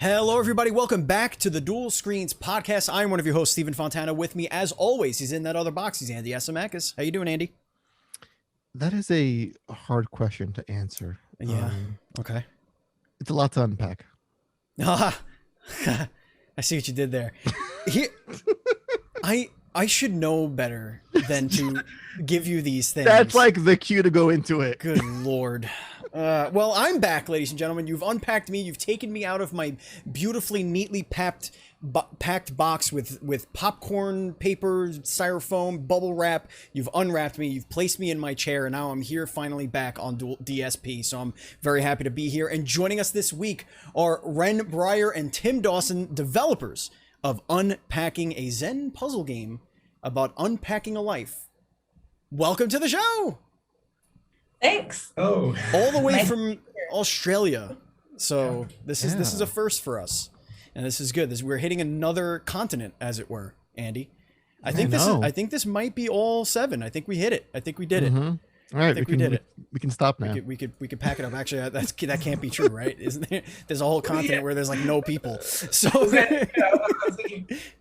Hello, everybody. Welcome back to the Dual Screens podcast. I'm one of your hosts, Stephen Fontana. With me, as always, he's in that other box. He's Andy Asimakis. How you doing, Andy? That is a hard question to answer. Yeah. Okay. It's a lot to unpack. I see what you did there. Here, I should know better than to give you these things. That's like the cue to go into it. Good Lord. Well, I'm back, ladies and gentlemen. You've unpacked me. You've taken me out of my beautifully, neatly packed box with popcorn, paper, styrofoam, bubble wrap. You've unwrapped me. You've placed me in my chair, and now I'm here finally back on Duel DSP. So I'm very happy to be here. And joining us this week are Wren Brier and Tim Dawson, developers of Unpacking, a Zen puzzle game about unpacking a life. Welcome to the show. Thanks. Oh, all the way from Australia. So this is a first for us, and this is good. We're hitting another continent, as it were. Andy, I think this might be all 7. I think we hit it. I think we did it. All right, I think we did it. We can stop now. We could pack it up. Actually, that can't be true, right? Isn't there? There's a whole continent where there's like no people. So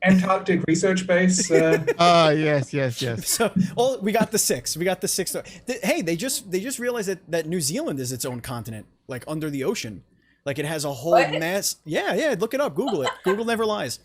Antarctic research base. Yes. So we got the 6. We got the 6. Hey, they just realized that New Zealand is its own continent, like under the ocean. Like it has a whole mass. Yeah. Look it up. Google it. Google never lies.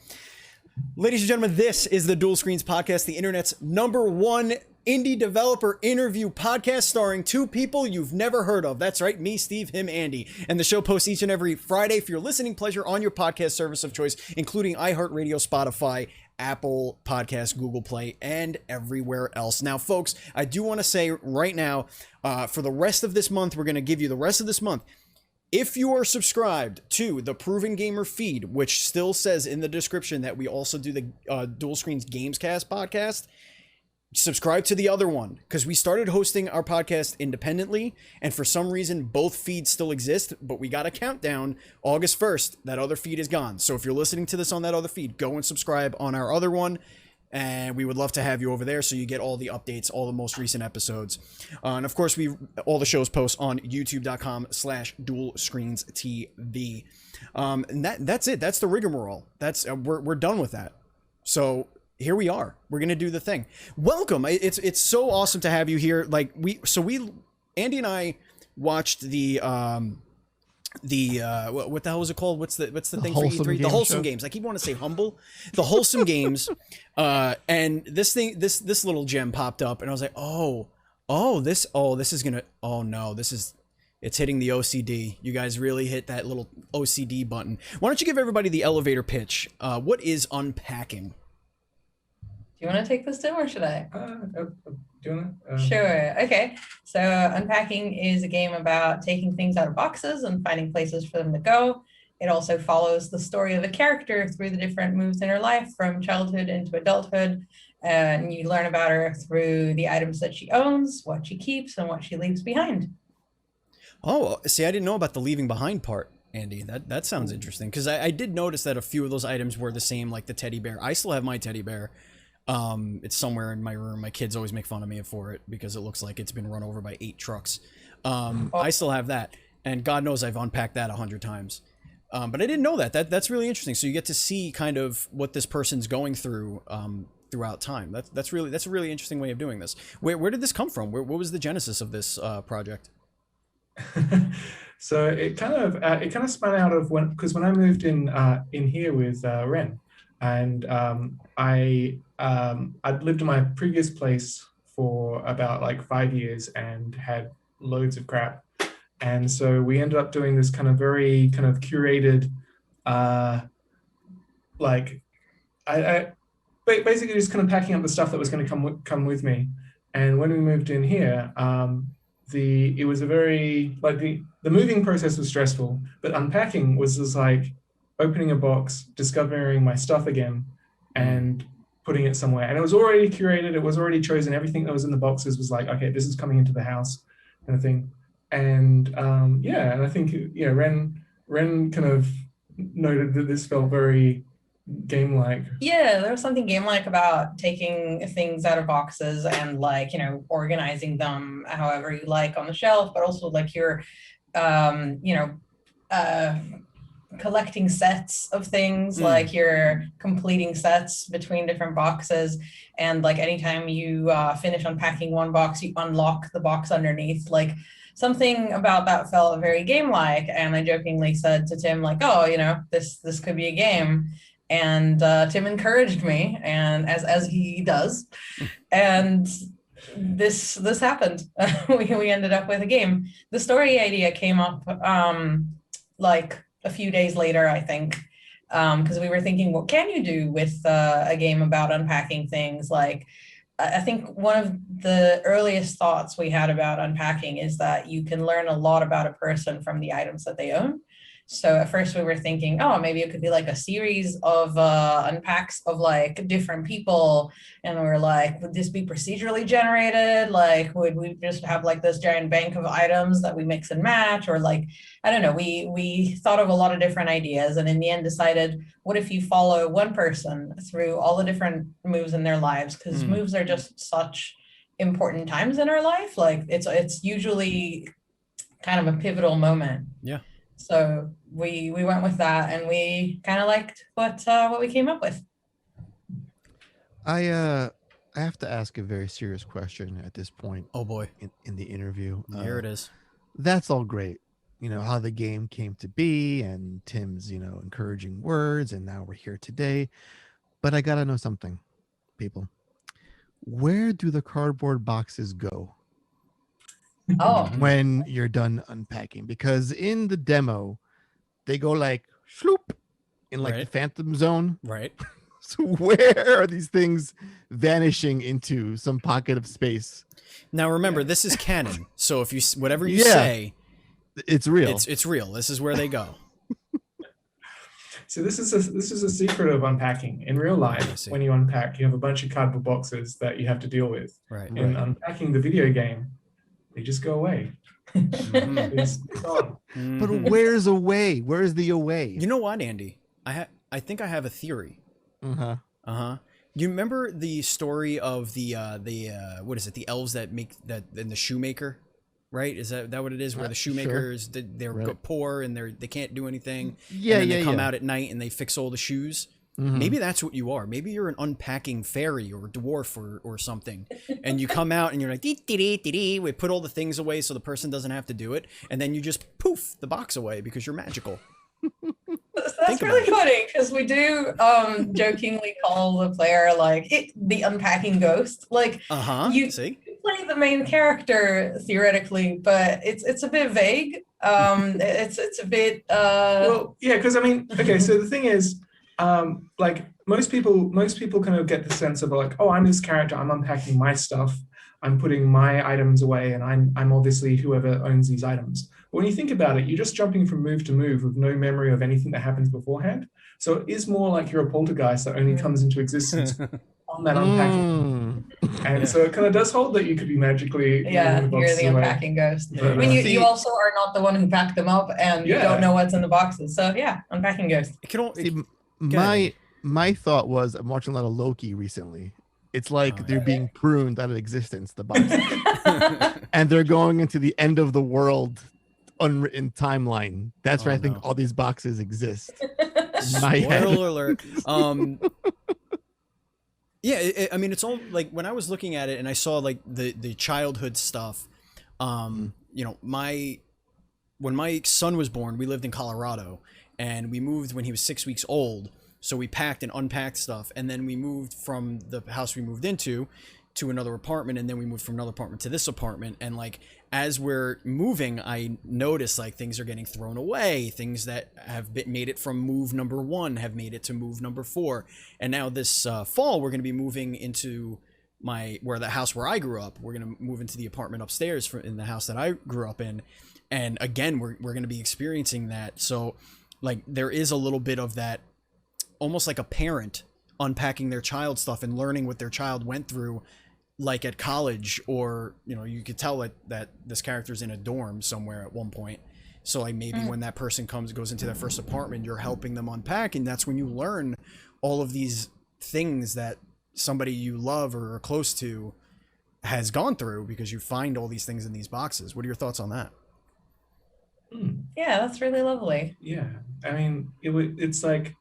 Ladies and gentlemen, this is the Dual Screens podcast, the internet's #1 indie developer interview podcast starring 2 people you've never heard of. That's right, me, Steve, him, Andy. And the show posts each and every Friday for your listening pleasure on your podcast service of choice, including iHeartRadio, Spotify, Apple Podcasts, Google Play, and everywhere else. Now, folks, I do want to say right now, for the rest of this month, we're going to give you the rest of this month. If you are subscribed to the Proven Gamer feed, which still says in the description that we also do the Dual Screens Gamescast podcast, subscribe to the other one, because we started hosting our podcast independently, and for some reason both feeds still exist, but we got a countdown. August 1st, that other feed is gone. So if you're listening to this on that other feed, go and subscribe on our other one, and we would love to have you over there so you get all the updates, all the most recent episodes. And of course, all the shows post on youtube.com/dualscreens.tv. And that's it. That's the rigmarole. We're done with that. So here we are. What going to do the thing. Welcome. It's so awesome to have you here. Like Andy and I watched the what the hell was it called? What's the thing for E3? The Wholesome Games. I keep wanting to say humble. The Wholesome Games. And this little gem popped up, and I was like, this is gonna. Oh no, it's hitting the OCD. You guys really hit that little OCD button. Why don't you give everybody the elevator pitch? What is Unpacking? Do you want to take this, Tim, or should I? Doing it? Sure. Okay. So Unpacking is a game about taking things out of boxes and finding places for them to go. It also follows the story of a character through the different moves in her life from childhood into adulthood. And you learn about her through the items that she owns, what she keeps, and what she leaves behind. Oh, see, I didn't know about the leaving behind part, Andy. That sounds interesting, because I did notice that a few of those items were the same, like the teddy bear. I still have my teddy bear. It's somewhere in my room. My kids always make fun of me for it because it looks like it's been run over by 8 trucks. I still have that, and God knows I've unpacked that 100 times. But I didn't know that. That's really interesting. So you get to see kind of what this person's going through throughout time. That's a really interesting way of doing this. Where did this come from? What was the genesis of this project? So it kind of spun out of when I moved in here with Wren, and I'd lived in my previous place for about like 5 years and had loads of crap. And so we ended up doing this kind of very kind of curated, basically just kind of packing up the stuff that was going to come with me. And when we moved in here, it was a very, like the moving process was stressful, but unpacking was just like opening a box, discovering my stuff again, and putting it somewhere. And it was already curated, it was already chosen. Everything that was in the boxes was like, okay, this is coming into the house, kind of thing. And and I think Wren kind of noted that this felt very game-like. Yeah, there was something game-like about taking things out of boxes and organizing them however you like on the shelf, but also like you're collecting sets of things, like you're completing sets between different boxes, and like anytime you finish unpacking one box, you unlock the box underneath. Like something about that felt very game-like, and I jokingly said to Tim, like, oh, this could be a game. And Tim encouraged me, and as he does, and this happened. We ended up with a game. The story idea came up like a few days later, I think, because we were thinking, what can you do with a game about unpacking things? Like, I think one of the earliest thoughts we had about unpacking is that you can learn a lot about a person from the items that they own. So at first we were thinking, oh, maybe it could be like a series of unpacks of like different people. And we were like, would this be procedurally generated? Like, would we just have like this giant bank of items that we mix and match? Or like, I don't know, we thought of a lot of different ideas, and in the end decided, what if you follow one person through all the different moves in their lives? Because moves are just such important times in our life. Like it's usually kind of a pivotal moment. Yeah. So we went with that, and we kind of liked what we came up with. I have to ask a very serious question at this point. Oh boy, in the interview. Here it is. That's all great. How the game came to be, and Tim's encouraging words, and now we're here today. But I gotta know something, people. Where do the cardboard boxes go? Oh, When you're done unpacking? Because in the demo, they go like sloop in like the Phantom Zone. Right. So where are these things vanishing into some pocket of space? Now remember, this is canon. So if you whatever you say, it's real. It's real. This is where they go. So this is a secret of unpacking. In real life, when you unpack, you have a bunch of cardboard boxes that you have to deal with. Right. In unpacking the video game, they just go away. It's gone. But where's away? Where's the away? You know what, Andy? I think I have a theory. You remember the story of the what is it? The elves that make that in the shoemaker, right? Is that what it is? Where the shoemakers they're poor and they can't do anything. Yeah, and then they come out at night and they fix all the shoes. Maybe that's what you are. Maybe you're an unpacking fairy or dwarf or something, and you come out and you're like, dee, dee, dee, dee, dee. We put all the things away so the person doesn't have to do it, and then you just poof the box away because you're magical. That's really funny, because we do jokingly call the player like the unpacking ghost. Like you play the main character theoretically, but it's a bit vague. It's a bit well, yeah, because I mean, okay, so the thing is, like most people kind of get the sense of like, oh, I'm this character, I'm unpacking my stuff, I'm putting my items away, and I'm obviously whoever owns these items. But when you think about it, you're just jumping from move to move with no memory of anything that happens beforehand. So it is more like you're a poltergeist that only comes into existence on that unpacking. And so it kind of does hold that you could be magically you're the unpacking ghost. But, I mean, you also are not the one who packed them up, and you don't know what's in the boxes. So yeah, unpacking ghost. My thought was, I'm watching a lot of Loki recently. It's like they're being pruned out of existence, the boxes. And they're going into the end of the world unwritten timeline. That's where I think all these boxes exist. Spoiler alert. Yeah, I mean, it's all like when I was looking at it and I saw like the childhood stuff. When my son was born, we lived in Colorado, and we moved when he was 6 weeks old. So we packed and unpacked stuff, and then we moved from the house we moved into to another apartment, and then we moved from another apartment to this apartment. And like as we're moving, I noticed like things are getting thrown away. Things that have made it from move number 1 have made it to move number 4. And now this fall, we're going to be moving into the house where I grew up. We're going to move into the apartment upstairs in the house that I grew up in. And again, we're going to be experiencing that. So like there is a little bit of that, almost like a parent unpacking their child stuff and learning what their child went through, like at college, or you could tell that this character's in a dorm somewhere at one point. So like maybe when that person goes into their first apartment, you're helping them unpack, and that's when you learn all of these things that somebody you love or are close to has gone through, because you find all these things in these boxes. What are your thoughts on that? Yeah, that's really lovely. Yeah, I mean, it's like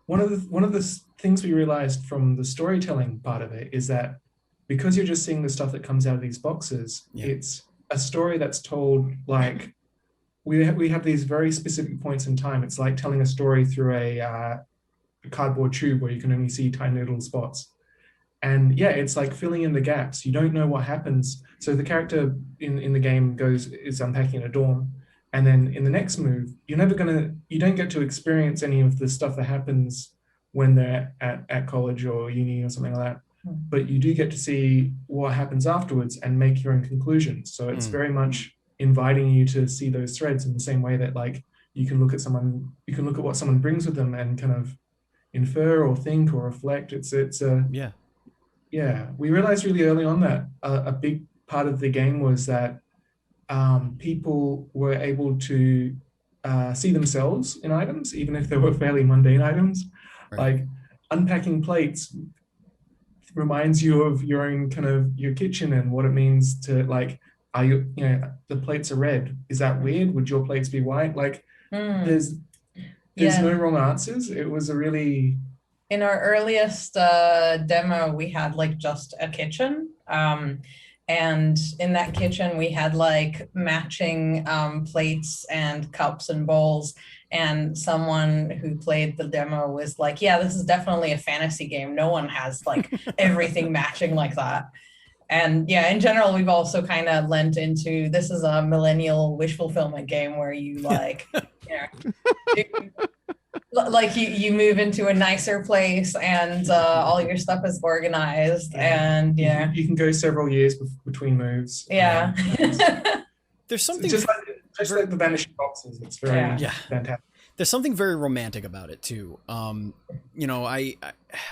one of the things we realized from the storytelling part of it is that because you're just seeing the stuff that comes out of these boxes, Yeah. it's a story that's told like we have these very specific points in time. It's like telling a story through a cardboard tube where you can only see tiny little spots. And yeah, it's like filling in the gaps. You don't know what happens. So the character in the game is unpacking a dorm, and then in the next move, you don't get to experience any of the stuff that happens when they're at college or uni or something like that. But you do get to see what happens afterwards and make your own conclusions. So it's very much inviting you to see those threads in the same way that like you can look at what someone brings with them and kind of infer or think or reflect. It's a yeah, we realized really early on that a big part of the game was that people were able to see themselves in items, even if they were fairly mundane items. Right. Like unpacking plates reminds you of your own kind of your kitchen and what it means to like, are you know, the plates are red. Is that weird? Would your plates be white? Like there's no wrong answers. It was a really... In our earliest demo, we had like just a kitchen. And in that kitchen, we had like matching plates and cups and bowls. And someone who played the demo was like, yeah, this is definitely a fantasy game. No one has like everything matching like that. And yeah, in general, we've also kind of lent into, this is a millennial wish fulfillment game where you like, like you move into a nicer place and all your stuff is organized and you can go several years between moves. There's something just like the vanishing boxes. It's very fantastic. There's something very romantic about it too. You know, I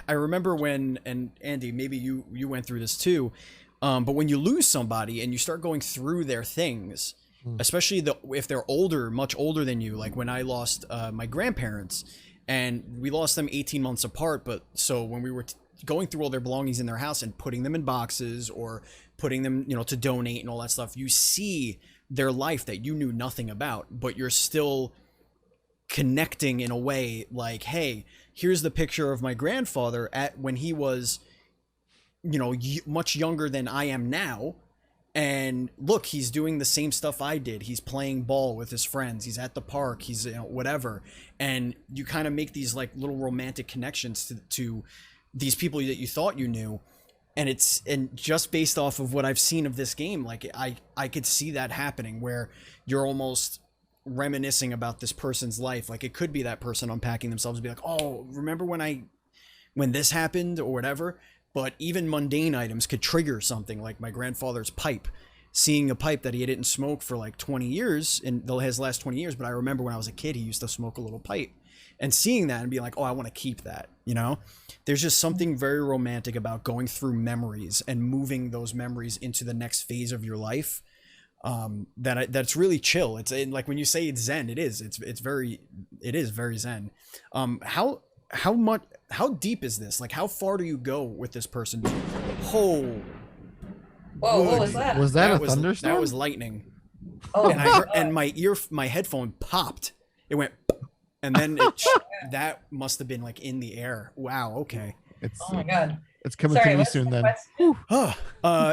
remember when, and Andy, maybe you went through this too, but when you lose somebody and you start going through their things, especially if they're older, much older than you, like when I lost my grandparents, and we lost them 18 months apart. But so when we were going through all their belongings in their house and putting them in boxes or putting them, you know, to donate and all that stuff, you see their life that you knew nothing about, but you're still connecting in a way like, hey, here's the picture of my grandfather at when he was, you know, much younger than I am now. And look, he's doing the same stuff I did. He's playing ball with his friends. He's at the park. He's, you know, whatever. And you kind of make these like little romantic connections to these people that you thought you knew. And just based off of what I've seen of this game, like I could see that happening where you're almost reminiscing about this person's life. Like it could be that person unpacking themselves and be like, oh, remember when this happened or whatever. But even mundane items could trigger something like my grandfather's pipe, seeing a pipe that he didn't smoke for like 20 years in his last 20 years. But I remember when I was a kid, he used to smoke a little pipe, and seeing that and being like, oh, I want to keep that. You know, there's just something very romantic about going through memories and moving those memories into the next phase of your life. That's really chill. It's like when you say it's Zen, it is very Zen. How deep is this? Like, how far do you go with this person? Whoa, what was that? Was that a thunderstorm? That was lightning. Oh, and I heard, and my headphone popped. It went, and then that must have been like in the air. Wow. Okay. Oh my God. It's coming to you soon then.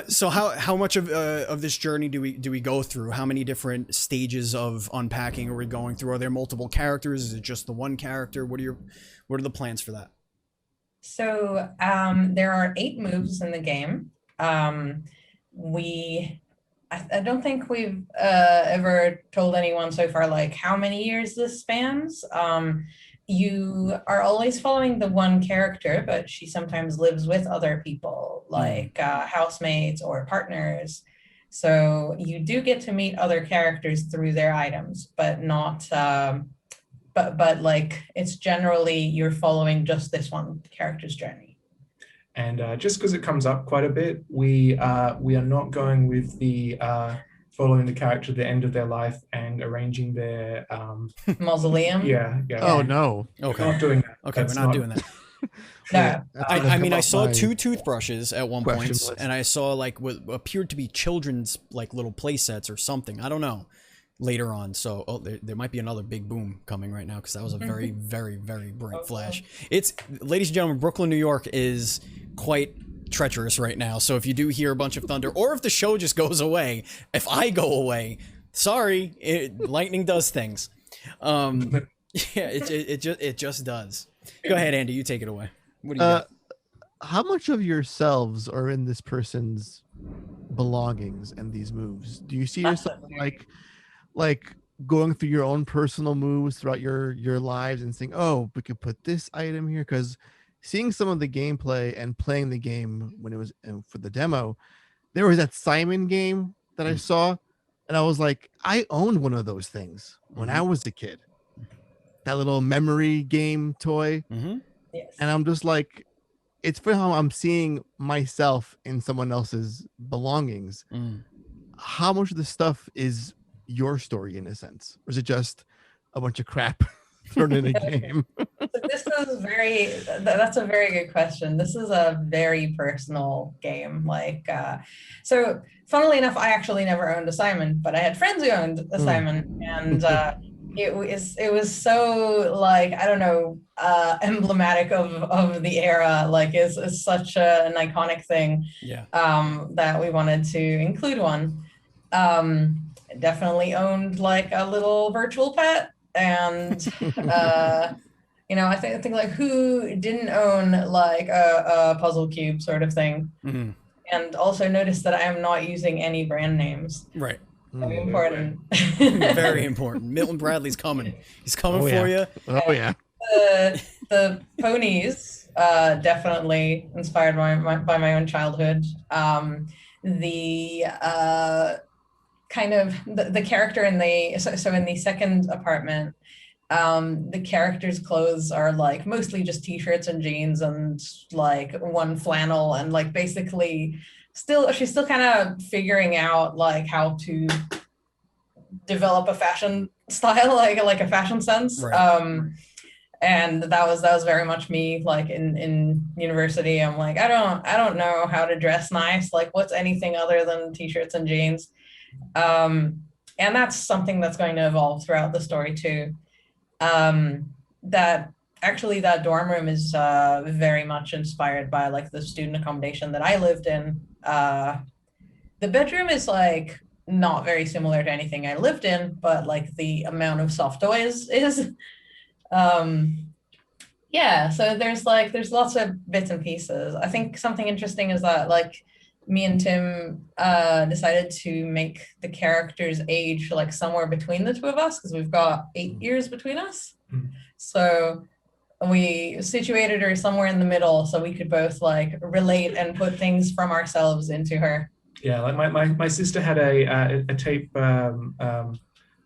So how much of this journey do we go through? How many different stages of unpacking are we going through? Are there multiple characters? Is it just the one character? What are the plans for that? So there are 8 moves in the game. I don't think we've ever told anyone so far like how many years this spans. You are always following the one character, but she sometimes lives with other people, like housemates or partners. So you do get to meet other characters through their items, but not, but like it's generally you're following just this one character's journey. And just because it comes up quite a bit, we are not going with the following the character to the end of their life and arranging their mausoleum. Yeah. Oh no. Okay. We're not doing that. Okay, we're not doing that. No. I mean, I saw 2 toothbrushes at one point, list. and I saw like what appeared to be children's like little play sets or something. I don't know. later on. So there might be another big boom coming right now, because that was a very, very, very bright flash. It's, ladies and gentlemen, Brooklyn, New York is quite treacherous right now. So if you do hear a bunch of thunder, or if the show just goes away, if I go away, sorry, lightning does things. Yeah, it just does. Go ahead, Andy. You take it away. What do you got? How much of yourselves are in this person's belongings and these moves? Do you see yourself like going through your own personal moves throughout your lives and saying, oh, we could put this item here? Because seeing some of the gameplay and playing the game when it was for the demo, there was that Simon game that I saw, and I was like, I owned one of those things when I was a kid. That little memory game toy. Yes. And I'm just like, it's for how I'm seeing myself in someone else's belongings. How much of this stuff is your story in a sense? Or is it just a bunch of crap thrown in a game? This is that's a very good question. This is a very personal game. Like, so funnily enough, I actually never owned a Simon, but I had friends who owned a Simon, and it was so, like, I don't know, emblematic of the era. Like, it's such an iconic thing. Yeah. That we wanted to include one. Definitely owned like a little virtual pet, and you know, I think like, who didn't own like a puzzle cube sort of thing. And also notice that I am not using any brand names. Right. Very important. Very important. Milton Bradley's coming. He's coming for you. Oh yeah. The ponies definitely inspired by my own childhood. The kind of the character in the so in the second apartment, the character's clothes are like mostly just t-shirts and jeans and like one flannel, and like basically she's still kind of figuring out like how to develop a fashion style, like a fashion sense. Right. And that was very much me. Like in university, I'm like, I don't know how to dress nice. Like, what's anything other than t-shirts and jeans? And that's something that's going to evolve throughout the story too. That dorm room is very much inspired by like the student accommodation that I lived in. The bedroom is like not very similar to anything I lived in, but like the amount of soft toys is. Yeah, so there's lots of bits and pieces. I think something interesting is that like me and Tim decided to make the character's age like somewhere between the two of us, because we've got 8 years between us. So we situated her somewhere in the middle so we could both like relate and put things from ourselves into her. Yeah, like my sister had a tape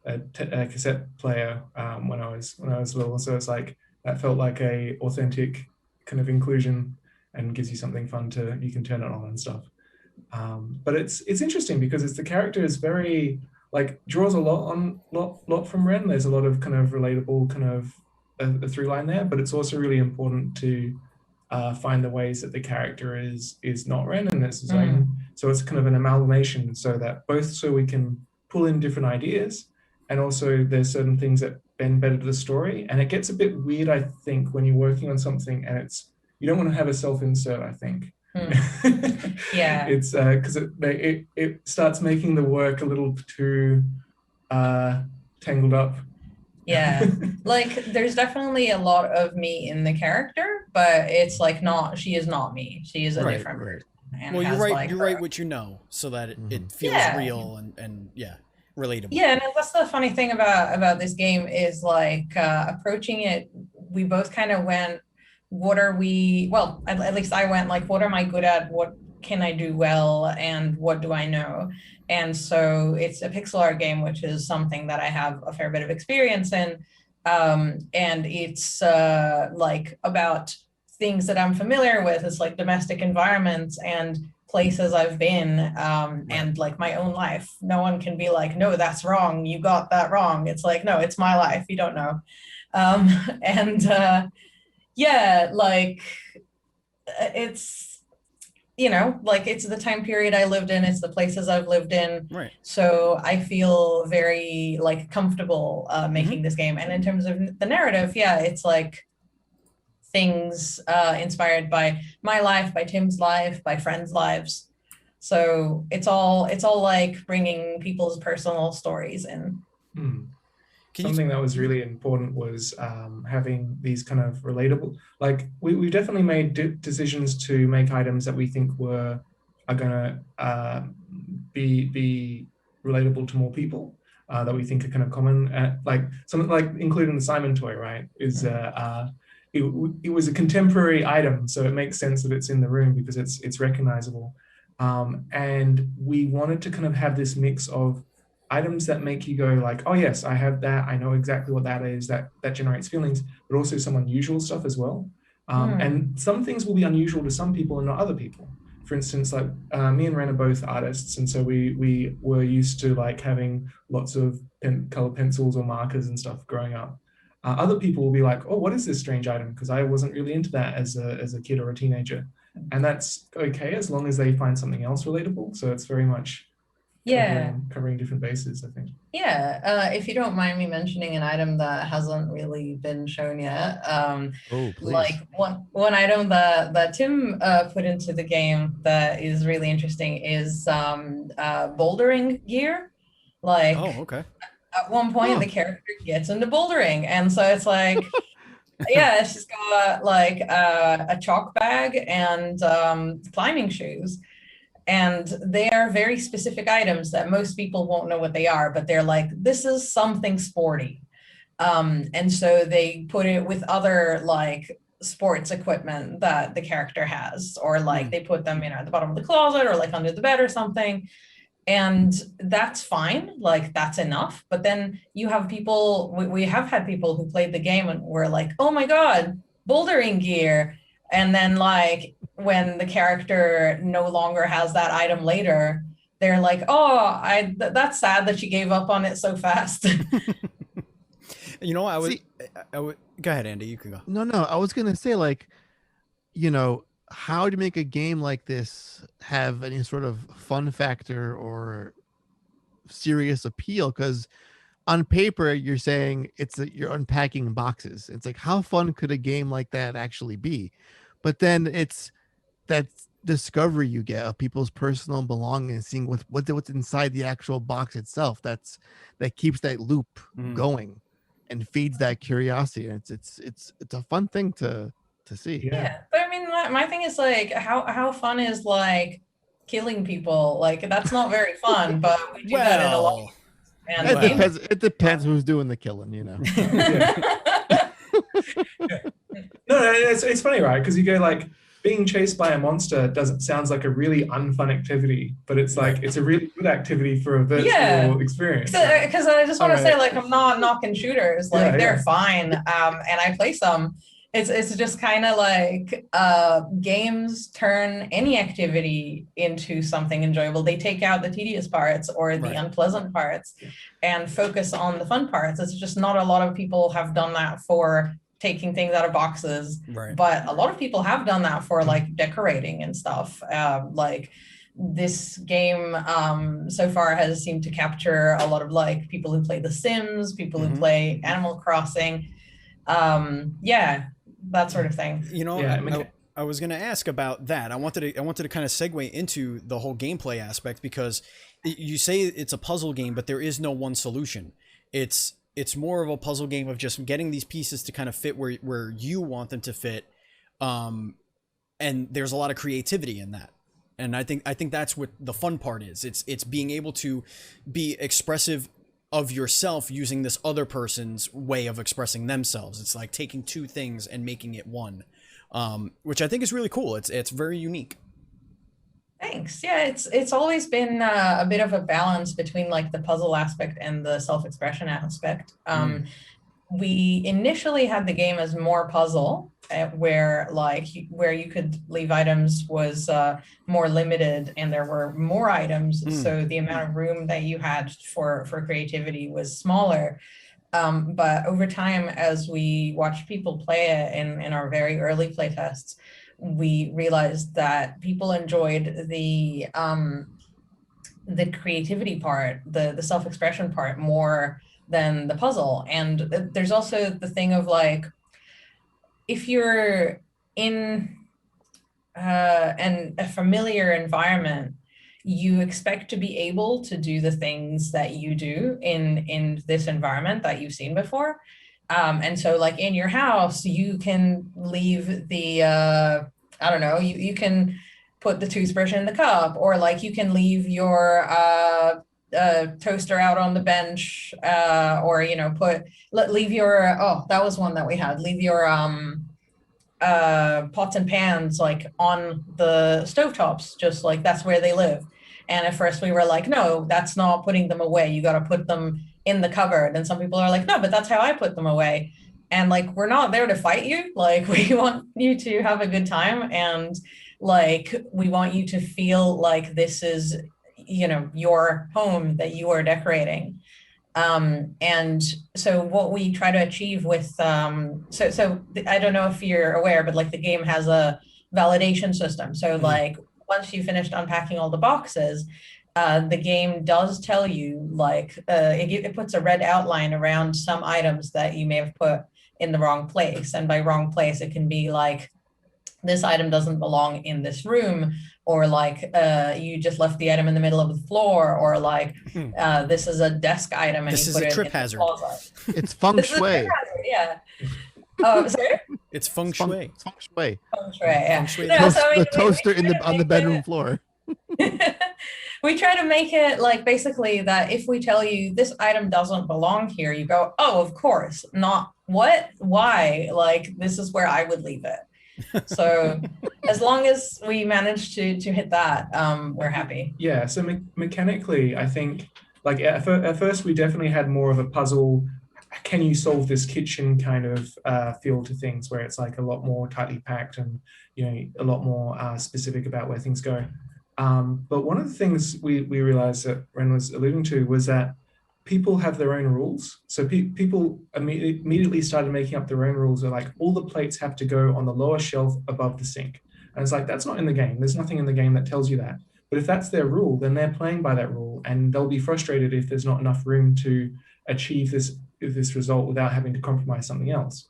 a cassette player when I was little, so it's like that felt like a authentic kind of inclusion and gives you something fun you can turn it on and stuff. But it's interesting because the character is very like draws a lot from Wren. There's a lot of kind of relatable kind of a through line there, but it's also really important to find the ways that the character is not Wren and it's his own. So it's kind of an amalgamation, so we can pull in different ideas, and also there's certain things that bend better to the story. And it gets a bit weird, I think, when you're working on something and you don't want to have a self-insert, I think. Yeah, it's because it starts making the work a little too tangled up. Yeah, like there's definitely a lot of me in the character, but it's like she is not me. She is a different person. Well, you write what you know, so that it feels real and relatable. Yeah, and that's the funny thing about this game is like approaching it. We both kind of went, what are we? Well, at least I went like, what am I good at? What can I do well? And what do I know? And so it's a pixel art game, which is something that I have a fair bit of experience in. And it's like about things that I'm familiar with. It's like domestic environments and places I've been, and like my own life. No one can be like, no, that's wrong. You got that wrong. It's like, no, it's my life. You don't know. Yeah, like it's you know, like it's the time period I lived in, it's the places I've lived in. Right. So I feel very like comfortable making this game. And in terms of the narrative, yeah, it's like things inspired by my life, by Tim's life, by friends' lives. So it's all like bringing people's personal stories in. Something that was really important was having these kind of relatable, like we definitely made decisions to make items that we think are gonna be relatable to more people, that we think are kind of common, like something like including the Simon toy, right? It was a contemporary item, so it makes sense that it's in the room because it's recognizable, and we wanted to kind of have this mix of items that make you go like, oh yes, I have that, I know exactly what that is, that generates feelings, but also some unusual stuff as well. And some things will be unusual to some people and not other people. For instance, like me and Wren are both artists, and so we were used to like having lots of color pencils or markers and stuff growing up. Other people will be like, oh, what is this strange item? Because I wasn't really into that as a kid or a teenager. And that's okay as long as they find something else relatable. So it's very much covering different bases, I think. Yeah, if you don't mind me mentioning an item that hasn't really been shown yet, like one item that Tim put into the game that is really interesting is bouldering gear. Like, oh, okay. At one point, the character gets into bouldering, and so it's like, yeah, she's got like a chalk bag and climbing shoes. And they are very specific items that most people won't know what they are, but they're like, this is something sporty. And so they put it with other like sports equipment that the character has, or like they put them, you know, at the bottom of the closet or like under the bed or something. And that's fine, like that's enough. But then you have people, we have had people who played the game and were like, oh my God, bouldering gear. And then like when the character no longer has that item later, they're like, oh, that's sad that she gave up on it so fast. You know, I would go ahead, Andy, you can go. No, I was gonna say, like, you know, how to make a game like this have any sort of fun factor or serious appeal, because on paper you're saying you're unpacking boxes. It's like, how fun could a game like that actually be? But then it's that discovery you get of people's personal belongings, seeing what's inside the actual box itself. That keeps that loop going and feeds that curiosity. And it's a fun thing to see. Yeah, but I mean, my thing is like, how fun is like killing people? Like that's not very fun, but we do that in a lot. And it depends who's doing the killing, you know. No, it's funny, right? Because you go like, being chased by a monster sounds like a really unfun activity, but it's like it's a really good activity for a virtual experience. Because I just want to say, like, I'm not knocking shooters, like they're fine, and I play some. It's just kind of like games turn any activity into something enjoyable. They take out the tedious parts or the unpleasant parts and focus on the fun parts. It's just not a lot of people have done that for taking things out of boxes, but a lot of people have done that for like decorating and stuff. Like this game so far has seemed to capture a lot of like people who play The Sims, people who play Animal Crossing, that sort of thing. You know, I was going to ask about that. I wanted to kind of segue into the whole gameplay aspect, because you say it's a puzzle game, but there is no one solution. It's more of a puzzle game of just getting these pieces to kind of fit where you want them to fit. And there's a lot of creativity in that. And I think that's what the fun part is. It's being able to be expressive of yourself using this other person's way of expressing themselves. It's like taking two things and making it one, which I think is really cool. It's very unique. Thanks. Yeah, it's always been a bit of a balance between like the puzzle aspect and the self-expression aspect. We initially had the game as more puzzle, where you could leave items was more limited and there were more items, so the amount of room that you had for creativity was smaller. But over time, as we watched people play it in our very early play tests, we realized that people enjoyed the creativity part, the self-expression part more than the puzzle. And there's also the thing of like, if you're in a familiar environment, you expect to be able to do the things that you do in this environment that you've seen before. And so like in your house, you can leave the, I don't know, you can put the toothbrush in the cup, or like you can leave your toaster out on the bench, or, you know, leave your, oh, that was one that we had, leave your pots and pans like on the stovetops, just like that's where they live. And at first we were like, no, that's not putting them away. You got to put them in the cupboard. And some people are like, no, but that's how I put them away. And like, we're not there to fight you. Like, we want you to have a good time. And like, we want you to feel like this is, you know, your home that you are decorating. And so what we try to achieve with, so I don't know if you're aware, but like the game has a validation system. So like, once you finished unpacking all the boxes, the game does tell you, like, it puts a red outline around some items that you may have put in the wrong place. And by wrong place, it can be like, this item doesn't belong in this room, or like you just left the item in the middle of the floor, or like this is a desk item and this you is put a it trip in the hazard. closet. It's feng shui. Yeah. Oh, sorry? It's feng shui. Feng shui. Feng shui, yeah. Feng shui. No, so I mean, The toaster we try to on the make bedroom it- floor. We try to make it like basically that if we tell you this item doesn't belong here, you go, oh, of course, not what, why? Like, this is where I would leave it. So as long as we manage to hit that, we're happy. Yeah, so mechanically, I think, like at first we definitely had more of a puzzle, can you solve this kitchen kind of feel to things, where it's like a lot more tightly packed and, you know, a lot more specific about where things go. But one of the things we realized that Wren was alluding to was that people have their own rules. So people immediately started making up their own rules. They're like, all the plates have to go on the lower shelf above the sink. And it's like, that's not in the game. There's nothing in the game that tells you that. But if that's their rule, then they're playing by that rule, and they'll be frustrated if there's not enough room to achieve this result without having to compromise something else.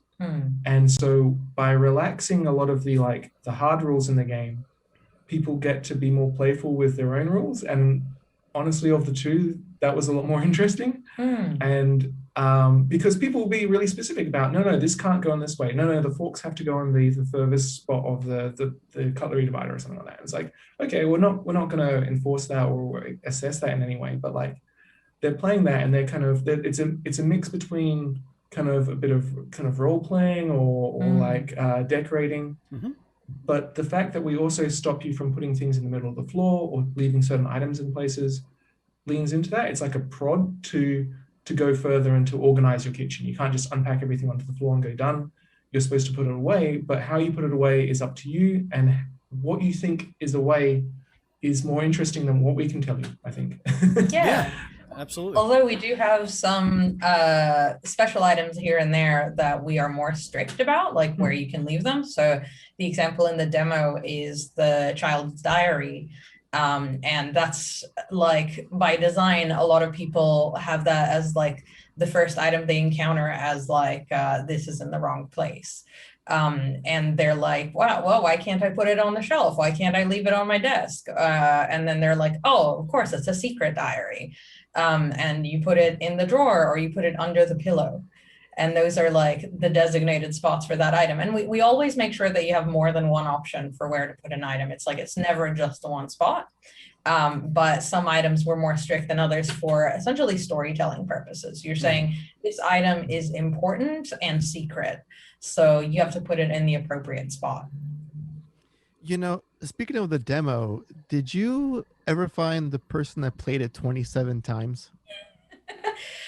And so by relaxing a lot of the hard rules in the game, people get to be more playful with their own rules. And honestly, of the two, that was a lot more interesting. And because people will be really specific about, no, this can't go in this way. No, the forks have to go on the furthest spot of the cutlery divider or something like that. It's like, okay, we're not going to enforce that or assess that in any way, but like they're playing that, and it's a mix between kind of a bit of kind of role playing or like decorating. But the fact that we also stop you from putting things in the middle of the floor or leaving certain items in places leans into that. It's like a prod to go further and to organize your kitchen. You can't just unpack everything onto the floor and go done. You're supposed to put it away, but how you put it away is up to you, and what you think is away is more interesting than what we can tell you, I think. Yeah. Absolutely. Although we do have some special items here and there that we are more strict about, like where you can leave them. So the example in the demo is the child's diary. And that's like by design, a lot of people have that as like the first item they encounter as like, this is in the wrong place. And they're like, wow, well, why can't I put it on the shelf? Why can't I leave it on my desk? And then they're like, oh, of course, it's a secret diary. And you put it in the drawer or you put it under the pillow. And those are like the designated spots for that item. And we always make sure that you have more than one option for where to put an item. It's like, it's never just the one spot. But some items were more strict than others for essentially storytelling purposes. You're saying this item is important and secret, so you have to put it in the appropriate spot. You know, speaking of the demo, did you ever find the person that played it 27 times?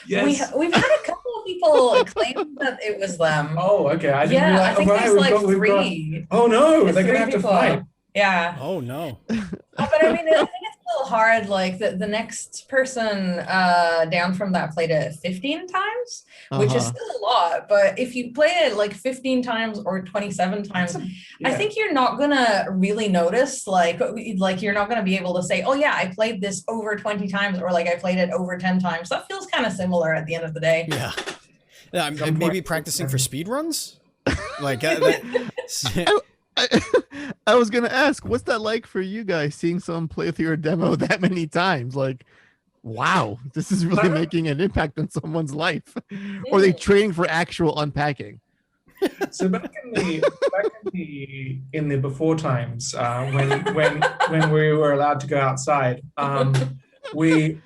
Yes. We've had a couple of people claim that it was them. Oh, okay. I didn't Yeah, realize. I think there's like three. Oh no, There's they're gonna three have to people. fight. Yeah. Oh no. But I mean, I think it's little hard. Like the next person down from that played it 15 times, which is still a lot. But if you play it like 15 times or 27 times, I think you're not gonna really notice. Like you're not gonna be able to say, oh yeah, I played this over 20 times, or like I played it over 10 times. That feels kind of similar at the end of the day. Yeah. Maybe practicing for speed runs. Like I was gonna ask, what's that like for you guys, seeing someone play through your demo that many times? Like, wow, this is really making an impact on someone's life. Or are they training for actual unpacking? So back in the before times, when we were allowed to go outside, we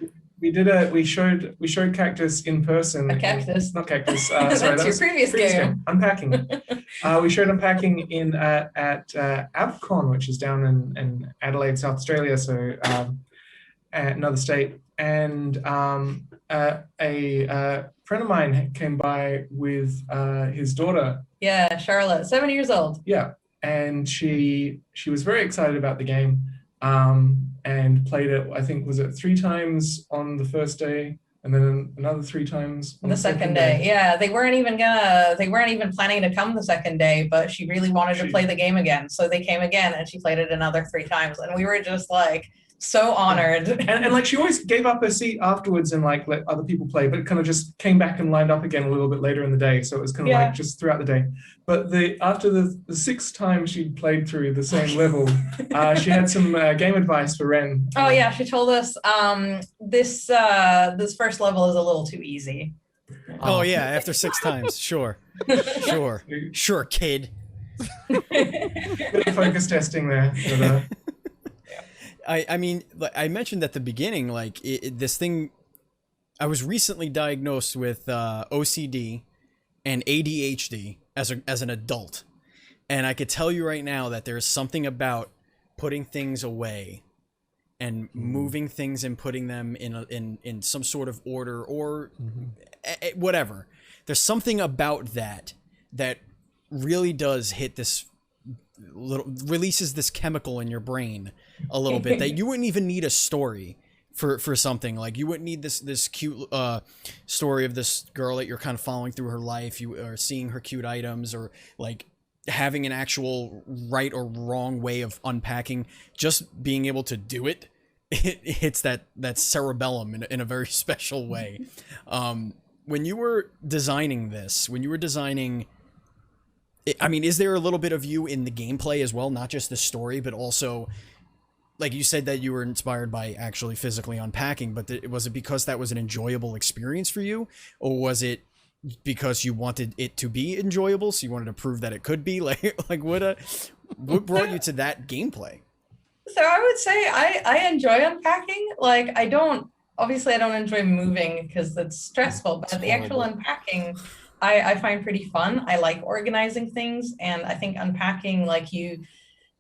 showed Cactus in person. A cactus. Not Cactus. That's sorry, your previous game. Unpacking. We showed Unpacking at AbCon, which is down in Adelaide, South Australia, so another state. And a friend of mine came by with his daughter. Yeah, Charlotte, 7 years old. Yeah, and she was very excited about the game. And played it, I think, was it 3 times on the first day, and then another 3 times on the second day. Yeah, they weren't even planning to come the second day, but she really wanted to play the game again. So they came again, and she played it another 3 times. And we were just like so honored. And like she always gave up her seat afterwards and like let other people play, but it kind of just came back and lined up again a little bit later in the day. So it was kind of like just throughout the day. But after the 6th time she'd played through the same level, she had some game advice for Wren. Oh yeah, she told us this first level is a little too easy. Oh yeah, after 6 times, sure, kid. Bit of focus testing there. But, I mean, I mentioned at the beginning, like this thing. I was recently diagnosed with OCD and ADHD as an adult, and I could tell you right now that there's something about putting things away and moving things and putting them in some sort of order or whatever. There's something about that really does hit this releases this chemical in your brain a little bit that you wouldn't even need a story for something. Like you wouldn't need this cute story of this girl that you're kind of following through her life, you are seeing her cute items, or like having an actual right or wrong way of unpacking. Just being able to do it hits that cerebellum in a very special way. When you were designing this, I mean, is there a little bit of you in the gameplay as well? Not just the story, but also, like you said that you were inspired by actually physically unpacking, but was it because that was an enjoyable experience for you? Or was it because you wanted it to be enjoyable, so you wanted to prove that it could be? Like what brought you to that gameplay? So I would say I enjoy unpacking. Like I don't enjoy moving because it's stressful, but the actual unpacking I find pretty fun. I like organizing things, and I think unpacking, like you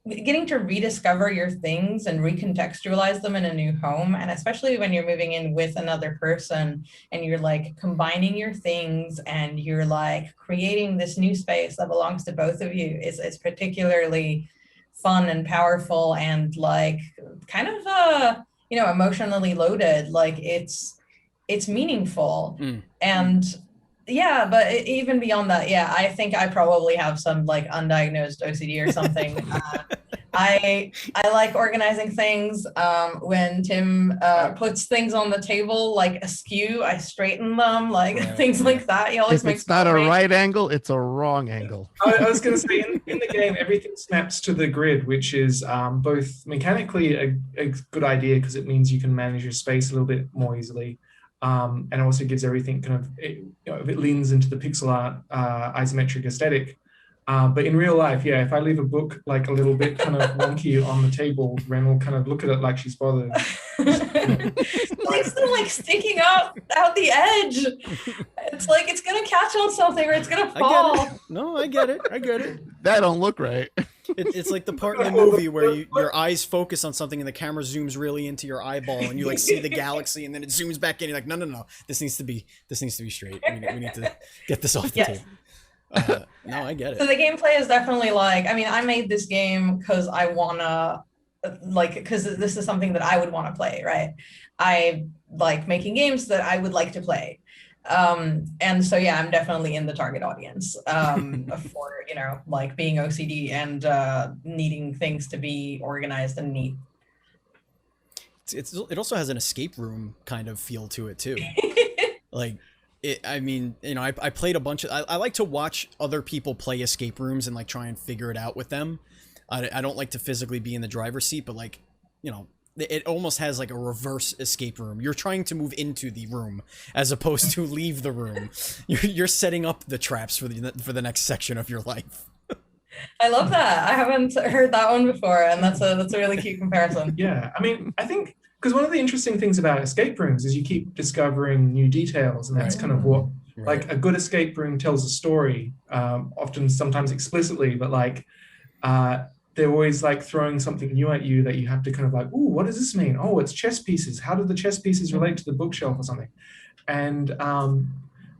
getting to rediscover your things and recontextualize them in a new home, and especially when you're moving in with another person and you're like combining your things and you're like creating this new space that belongs to both of you, is particularly fun and powerful and like kind of emotionally loaded. Like it's meaningful. And yeah, but even beyond that, yeah, I think I probably have some like undiagnosed OCD or something. I like organizing things. When Tim puts things on the table like askew, I straighten them, like things like that. He always makes. It's not a right angle; it's a wrong angle. I was going to say, in the game, everything snaps to the grid, which is both mechanically a good idea because it means you can manage your space a little bit more easily. And it also gives everything kind of, it leans into the pixel art isometric aesthetic. But in real life, yeah, if I leave a book like a little bit kind of wonky on the table, Wren will kind of look at it like she's bothered. It's still like sticking out the edge. It's like it's gonna catch on something or it's gonna fall. I get it. That don't look right. It's like the part in the movie where your eyes focus on something and the camera zooms really into your eyeball and you like see the galaxy and then it zooms back in. You're like, no, this needs to be straight. We need to get this off the table. No, I get it. So the gameplay is definitely like, I mean, I made this game because I wanna like, because this is something that I would want to play, right? I like making games that I would like to play. And so yeah, I'm definitely in the target audience for, you know, like being OCD and needing things to be organized and neat. It also has an escape room kind of feel to it too. Like I mean, you know, I played a bunch of, I like to watch other people play escape rooms and like try and figure it out with them. I don't like to physically be in the driver's seat, but like, you know, it almost has like a reverse escape room. You're trying to move into the room as opposed to leave the room. You're setting up the traps for the next section of your life. I love that. I haven't heard that one before, and that's a really cute comparison. Yeah, I mean, I think because one of the interesting things about escape rooms is you keep discovering new details, and that's kind of what, like, a good escape room tells a story, often sometimes explicitly, but like they're always like throwing something new at you that you have to kind of like, oh, what does this mean? Oh, it's chess pieces. How do the chess pieces relate to the bookshelf or something? And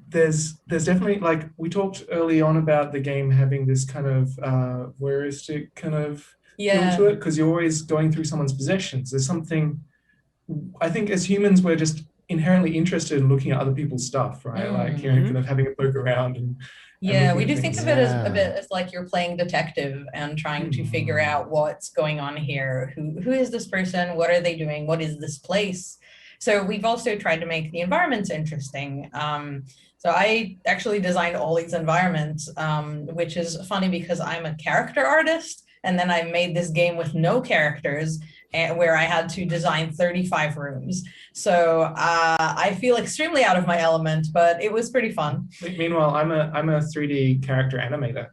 there's definitely, like, we talked early on about the game having this kind of voyeuristic kind of feel to it, because you're always going through someone's possessions. There's something, I think as humans, we're just inherently interested in looking at other people's stuff, right? Like, you know, kind of having a poke around and we do think of it as a bit as like you're playing detective and trying to figure out what's going on here. Who is this person? What are they doing? What is this place? So we've also tried to make the environments interesting. So I actually designed all these environments, which is funny because I'm a character artist, and then I made this game with no characters, where I had to design 35 rooms. So I feel extremely out of my element, but it was pretty fun. Meanwhile, I'm a 3D character animator,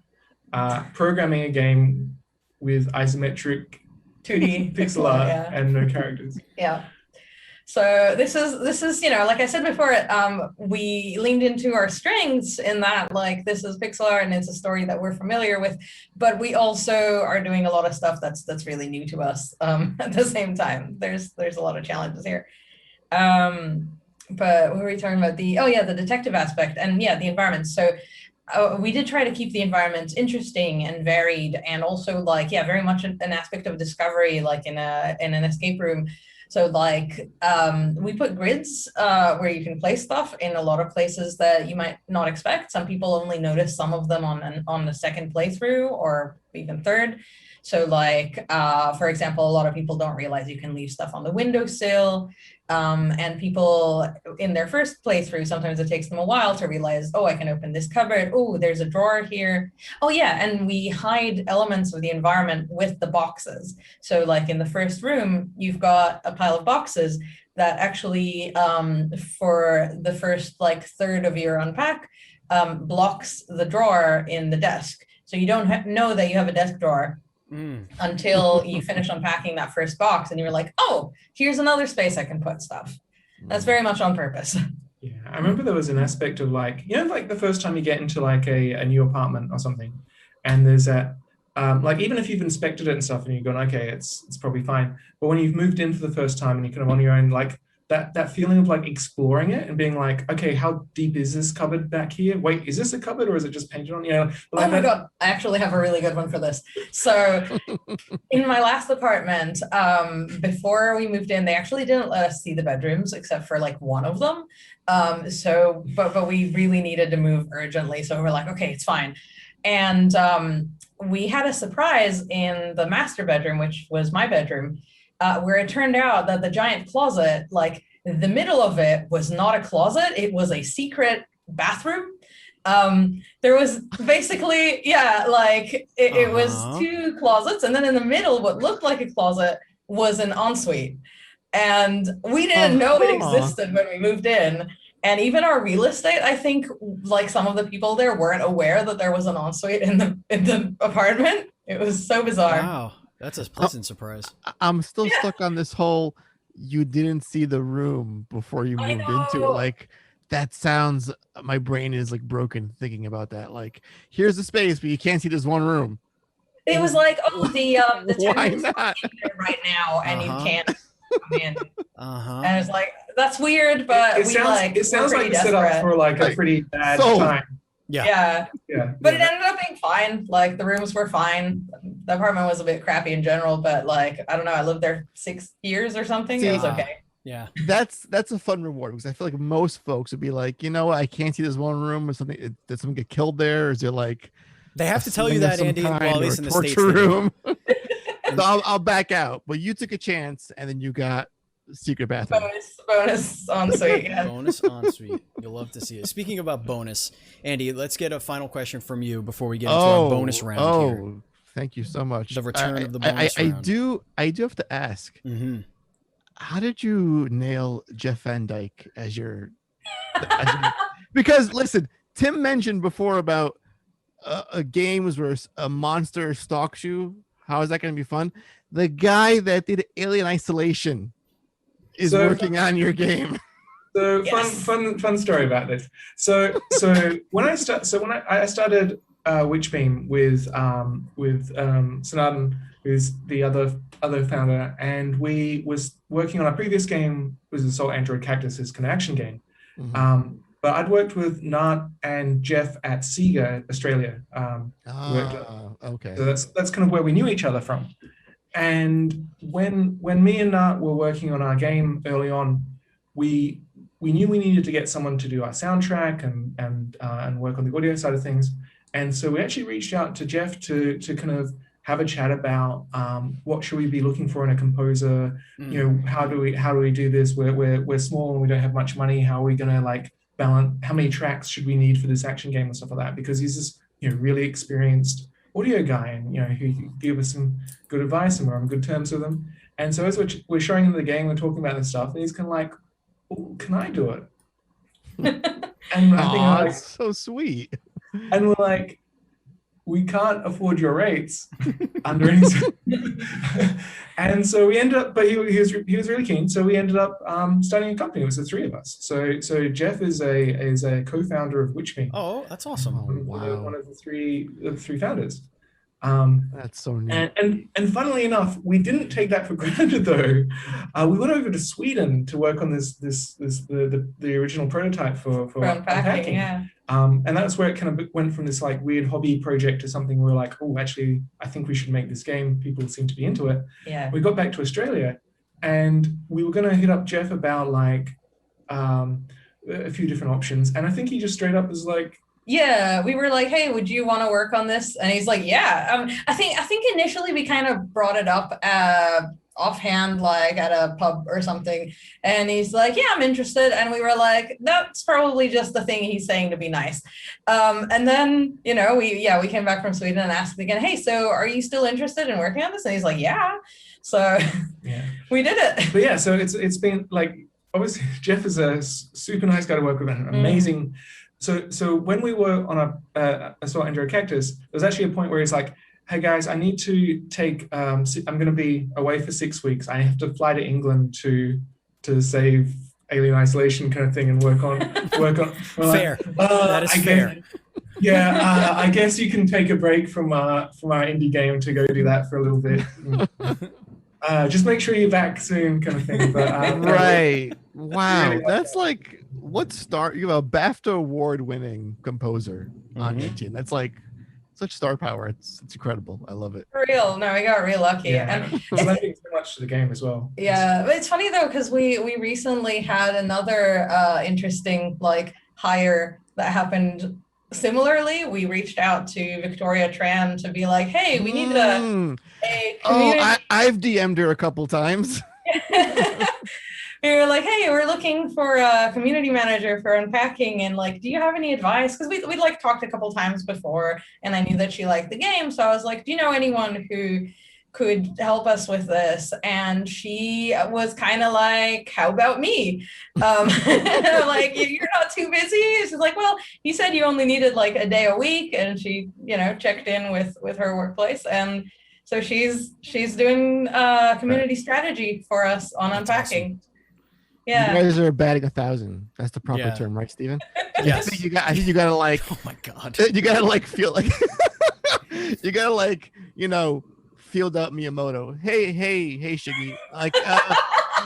programming a game with isometric 2D pixel art and no characters. Yeah. So this is, you know, like I said before, we leaned into our strengths in that, like, this is pixel art and it's a story that we're familiar with, but we also are doing a lot of stuff that's really new to us at the same time. There's a lot of challenges here. But what were we talking about? The detective aspect and the environment. So we did try to keep the environment interesting and varied, and also like, very much an aspect of discovery, like in an escape room. So like we put grids where you can place stuff in a lot of places that you might not expect. Some people only notice some of them on the second playthrough or even third. So like, for example, a lot of people don't realize you can leave stuff on the windowsill. And people in their first playthrough, sometimes it takes them a while to realize, oh, I can open this cupboard. Oh, there's a drawer here. Oh yeah, and we hide elements of the environment with the boxes. So like in the first room, you've got a pile of boxes that actually, for the first like third of your unpack, blocks the drawer in the desk. So you don't know that you have a desk drawer until you finish unpacking that first box and you're like, oh, here's another space I can put stuff. That's very much on purpose. Yeah, I remember there was an aspect of like, you know, like the first time you get into like a new apartment or something, and there's that, like, even if you've inspected it and stuff and you're going, okay, it's probably fine. But when you've moved in for the first time and you're kind of on your own, like that feeling of like exploring it and being like, okay, how deep is this cupboard back here? Wait, is this a cupboard or is it just painted on? You know, like, oh my God, I actually have a really good one for this. So in my last apartment, before we moved in, they actually didn't let us see the bedrooms except for like one of them. But we really needed to move urgently. So we're like, okay, it's fine. And we had a surprise in the master bedroom, which was my bedroom, where it turned out that the giant closet, like the middle of it was not a closet, it was a secret bathroom. There was basically, it was two closets, and then in the middle, what looked like a closet was an ensuite. And we didn't know it existed when we moved in. And even our real estate, I think, like some of the people there weren't aware that there was an ensuite in the apartment. It was so bizarre. Wow. That's a pleasant surprise. I'm still stuck on this whole, you didn't see the room before you moved into it. Like, that sounds, my brain is like broken thinking about that. Like, here's the space, but you can't see this one room. It was like, oh, the why tenant's not in there right now, and you can't come in. And it's like, that's weird, but it sounds like it's set up for like a pretty bad time. Yeah. But it ended up being fine. Like the rooms were fine. the apartment was a bit crappy in general, but like, I don't know, I lived there 6 years or something. It was See, okay. Yeah. That's a fun reward, because I feel like most folks would be like, you know what, I can't see this one room or something. Did someone get killed there? Or is there like They have a to tell you sling of that, some Andy. Well, kind, at or least a in the States. torture they do. room? So I'll back out. But you took a chance, and then you got secret bathroom. Bonus ensuite. Yeah. Bonus ensuite. You'll love to see it. Speaking about bonus, Andy, let's get a final question from you before we get into our bonus round here. Thank you so much. The return of the bonus round. I do have to ask. Mm-hmm. How did you nail Jeff Van Dyke as your? Because listen, Tim mentioned before about games where a monster stalks you. How is that going to be fun? The guy that did Alien Isolation is working on your game. So Yes. fun story about this. So when I started Witchbeam with Sanatan, who's the other founder, and we was working on our previous game, was a Soul Android Cactus' kind of action game. Mhm. But I'd worked with Nat and Jeff at Sega Australia. Okay. So that's kind of where we knew each other from. And when me and Nat were working on our game early on, we knew we needed to get someone to do our soundtrack and work on the audio side of things. And so we actually reached out to Jeff to kind of have a chat about what should we be looking for in a composer. You know, how do we do this? We're small and we don't have much money. How are we going to like balance? How many tracks should we need for this action game and stuff like that? Because he's this really experienced audio guy, and who give us some good advice, and we're on good terms with him. And so as we're showing him the game, we're talking about this stuff, and he's kind of like, oh, "Can I do it?" And I think like, That's so sweet. and we're like, we can't afford your rates under any. And so we ended up, but he was really keen. So we ended up starting a company. It was the three of us. So Jeff is a co-founder of Witchbeam. Oh, that's awesome. Wow. One of the three founders. That's so neat. And funnily enough, we didn't take that for granted though. We went over to Sweden to work on the original prototype for Unpacking. Yeah. And that's where it kind of went from this like weird hobby project to something we were like, oh, actually, I think we should make this game. People seem to be into it. Yeah. We got back to Australia, and we were going to hit up Jeff about like a few different options. And I think he just straight up was like, Yeah, we were like, hey, would you want to work on this? And he's like, yeah. I think initially we kind of brought it up offhand, like at a pub or something. And he's like, yeah, I'm interested. And we were like, that's probably just the thing he's saying to be nice. And then, we came back from Sweden and asked again, hey, so are you still interested in working on this? And he's like, yeah. So yeah, we did it. But yeah, so it's been like, obviously Jeff is a super nice guy to work with, and amazing. So when we were on a Soul Android Cactus, there was actually a point where he's like, hey guys, I need to take, I'm going to be away for 6 weeks. I have to fly to England to save Alien Isolation kind of thing and work on. Fair. That is fair. Yeah, I guess you can take a break from our indie game to go do that for a little bit. Just make sure you're back soon, kind of thing. But, right. Wow. That's like, you have a BAFTA award-winning composer on your team. That's like such star power. It's incredible. I love it. For real. No, we got real lucky. Yeah, And it's lending so much to the game as well. yeah, but it's funny though, because we recently had another interesting like hire that happened similarly. We reached out to Victoria Tran to be like, hey, we need a community. Oh, I've DM'd her a couple times. We were like, hey, we're looking for a community manager for Unpacking, and like, do you have any advice? Because we'd like talked a couple times before, and I knew that she liked the game, so I was like, do you know anyone who could help us with this? And she was kind of like, how about me? Like, you're not too busy? She's like, well, you said you only needed like a day a week, and she checked in with her workplace, and so she's doing community strategy for us on Unpacking. Awesome. Yeah. You guys are batting 1,000. That's the proper term, right, Steven? Yes. I think you gotta like. Oh my God. You gotta like feel like. You gotta like field up Miyamoto. Hey, Shiggy. Like,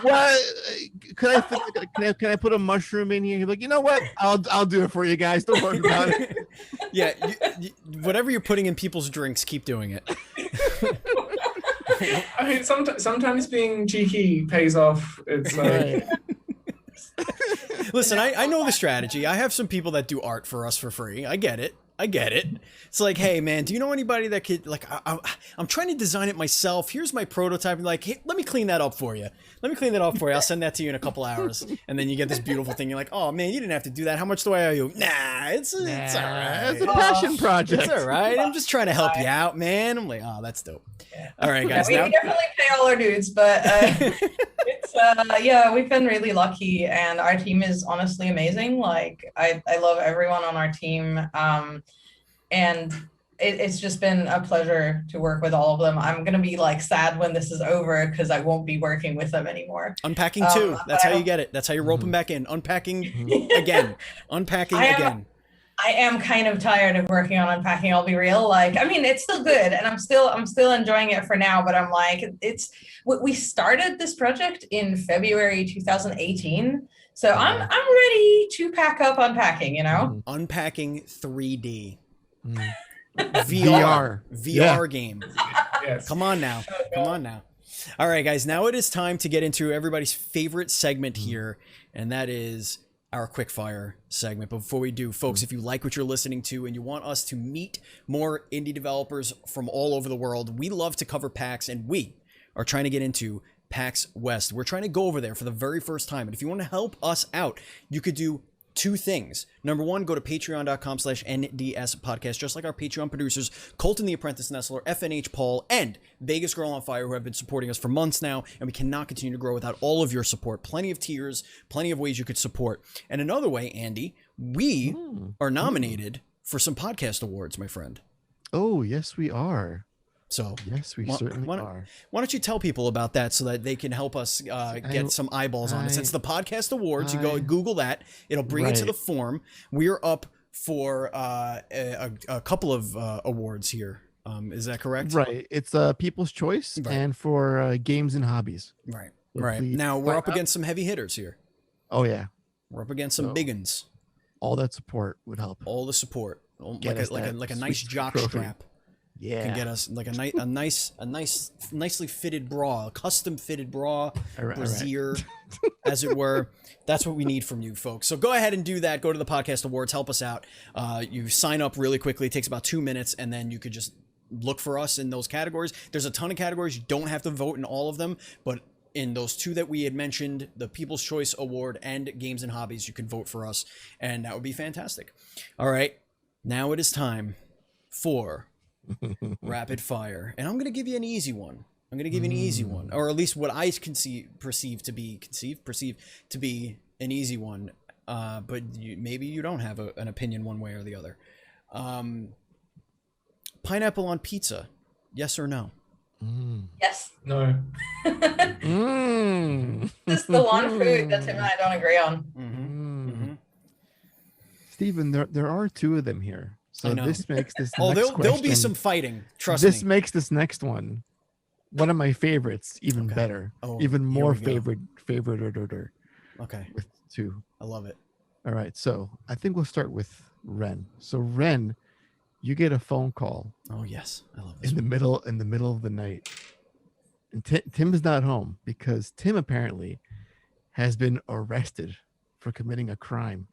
what? Can I put a mushroom in here? You're like, you know what? I'll do it for you guys. Don't worry about it. Yeah, whatever you're putting in people's drinks, keep doing it. I mean, sometimes being cheeky pays off. It's like, Listen, I know the strategy. I have some people that do art for us for free. I get it. It's like, hey man, do you know anybody that could, like, I'm trying to design it myself. Here's my prototype. Like, hey, let me clean that up for you. I'll send that to you in a couple hours. And then you get this beautiful thing. You're like, oh man, you didn't have to do that. How much do I owe you? Nah, it's all right. It's a passion project. It's all right. I'm just trying to help you out, man. I'm like, oh, that's dope. All right, guys. We definitely pay all our dues, but it's yeah, we've been really lucky, and our team is honestly amazing. Like, I love everyone on our team, and it's just been a pleasure to work with all of them. I'm gonna be like sad when this is over because I won't be working with them anymore. Unpacking too. That's how you get it. That's how you rope them back in. Unpacking again. Unpacking again. I am kind of tired of working on Unpacking, I'll be real. Like, I mean, it's still good and I'm still enjoying it for now, but I'm like, we started this project in February 2018. So I'm ready to pack up Unpacking, you know? Unpacking 3D. VR game. yes. Come on now. All right, guys, now it is time to get into everybody's favorite segment here, and that is our quickfire segment. But before we do, folks, if you like what you're listening to and you want us to meet more indie developers from all over the world, we love to cover PAX, and we are trying to get into PAX West. We're trying to go over there for the very first time. And if you want to help us out, you could do two things. Number one, go to patreon.com/NDS podcast, just like our Patreon producers, Colton the Apprentice Nestler, FNH Paul, and Vegas Girl on Fire, who have been supporting us for months now, and we cannot continue to grow without all of your support. Plenty of tiers, plenty of ways you could support. And another way, Andy, we are nominated for some podcast awards, my friend. Oh, yes, we are. So yes, we certainly are. Why don't you tell people about that so that they can help us get some eyeballs on this? It's the podcast awards. You go Google that. It'll bring it to the form. We're up for a couple of awards here. Is that correct? Right. It's People's Choice and for games and hobbies. Right. Right. Now we're up against some heavy hitters here. Oh, yeah. We're up against some big uns. All that support would help. All the support. Like a nice jock strap. Yeah, can get us like a nicely fitted bra, a custom fitted bra, brassiere, as it were. That's what we need from you folks. So go ahead and do that. Go to the podcast awards, help us out. You sign up really quickly. It takes about 2 minutes, and then you could just look for us in those categories. There's a ton of categories. You don't have to vote in all of them, but in those two that we had mentioned, the People's Choice Award and Games and Hobbies, you can vote for us, and that would be fantastic. All right, now it is time for rapid fire, and I'm gonna give you an easy one. Or at least what I perceive to be an easy one. But maybe you don't have an opinion one way or the other. Pineapple on pizza, yes or no? Yes. No. This is the one food that Tim and I don't agree on. Stephen, there are two of them here. So this makes this there'll be some fighting. Trust me. This makes this next one one of my favorites even better. Even more favorite. Okay. With two. I love it. All right. So I think we'll start with Wren. So Wren, you get a phone call. Oh yes. I love this. In the middle of the night. And Tim is not home because Tim apparently has been arrested for committing a crime.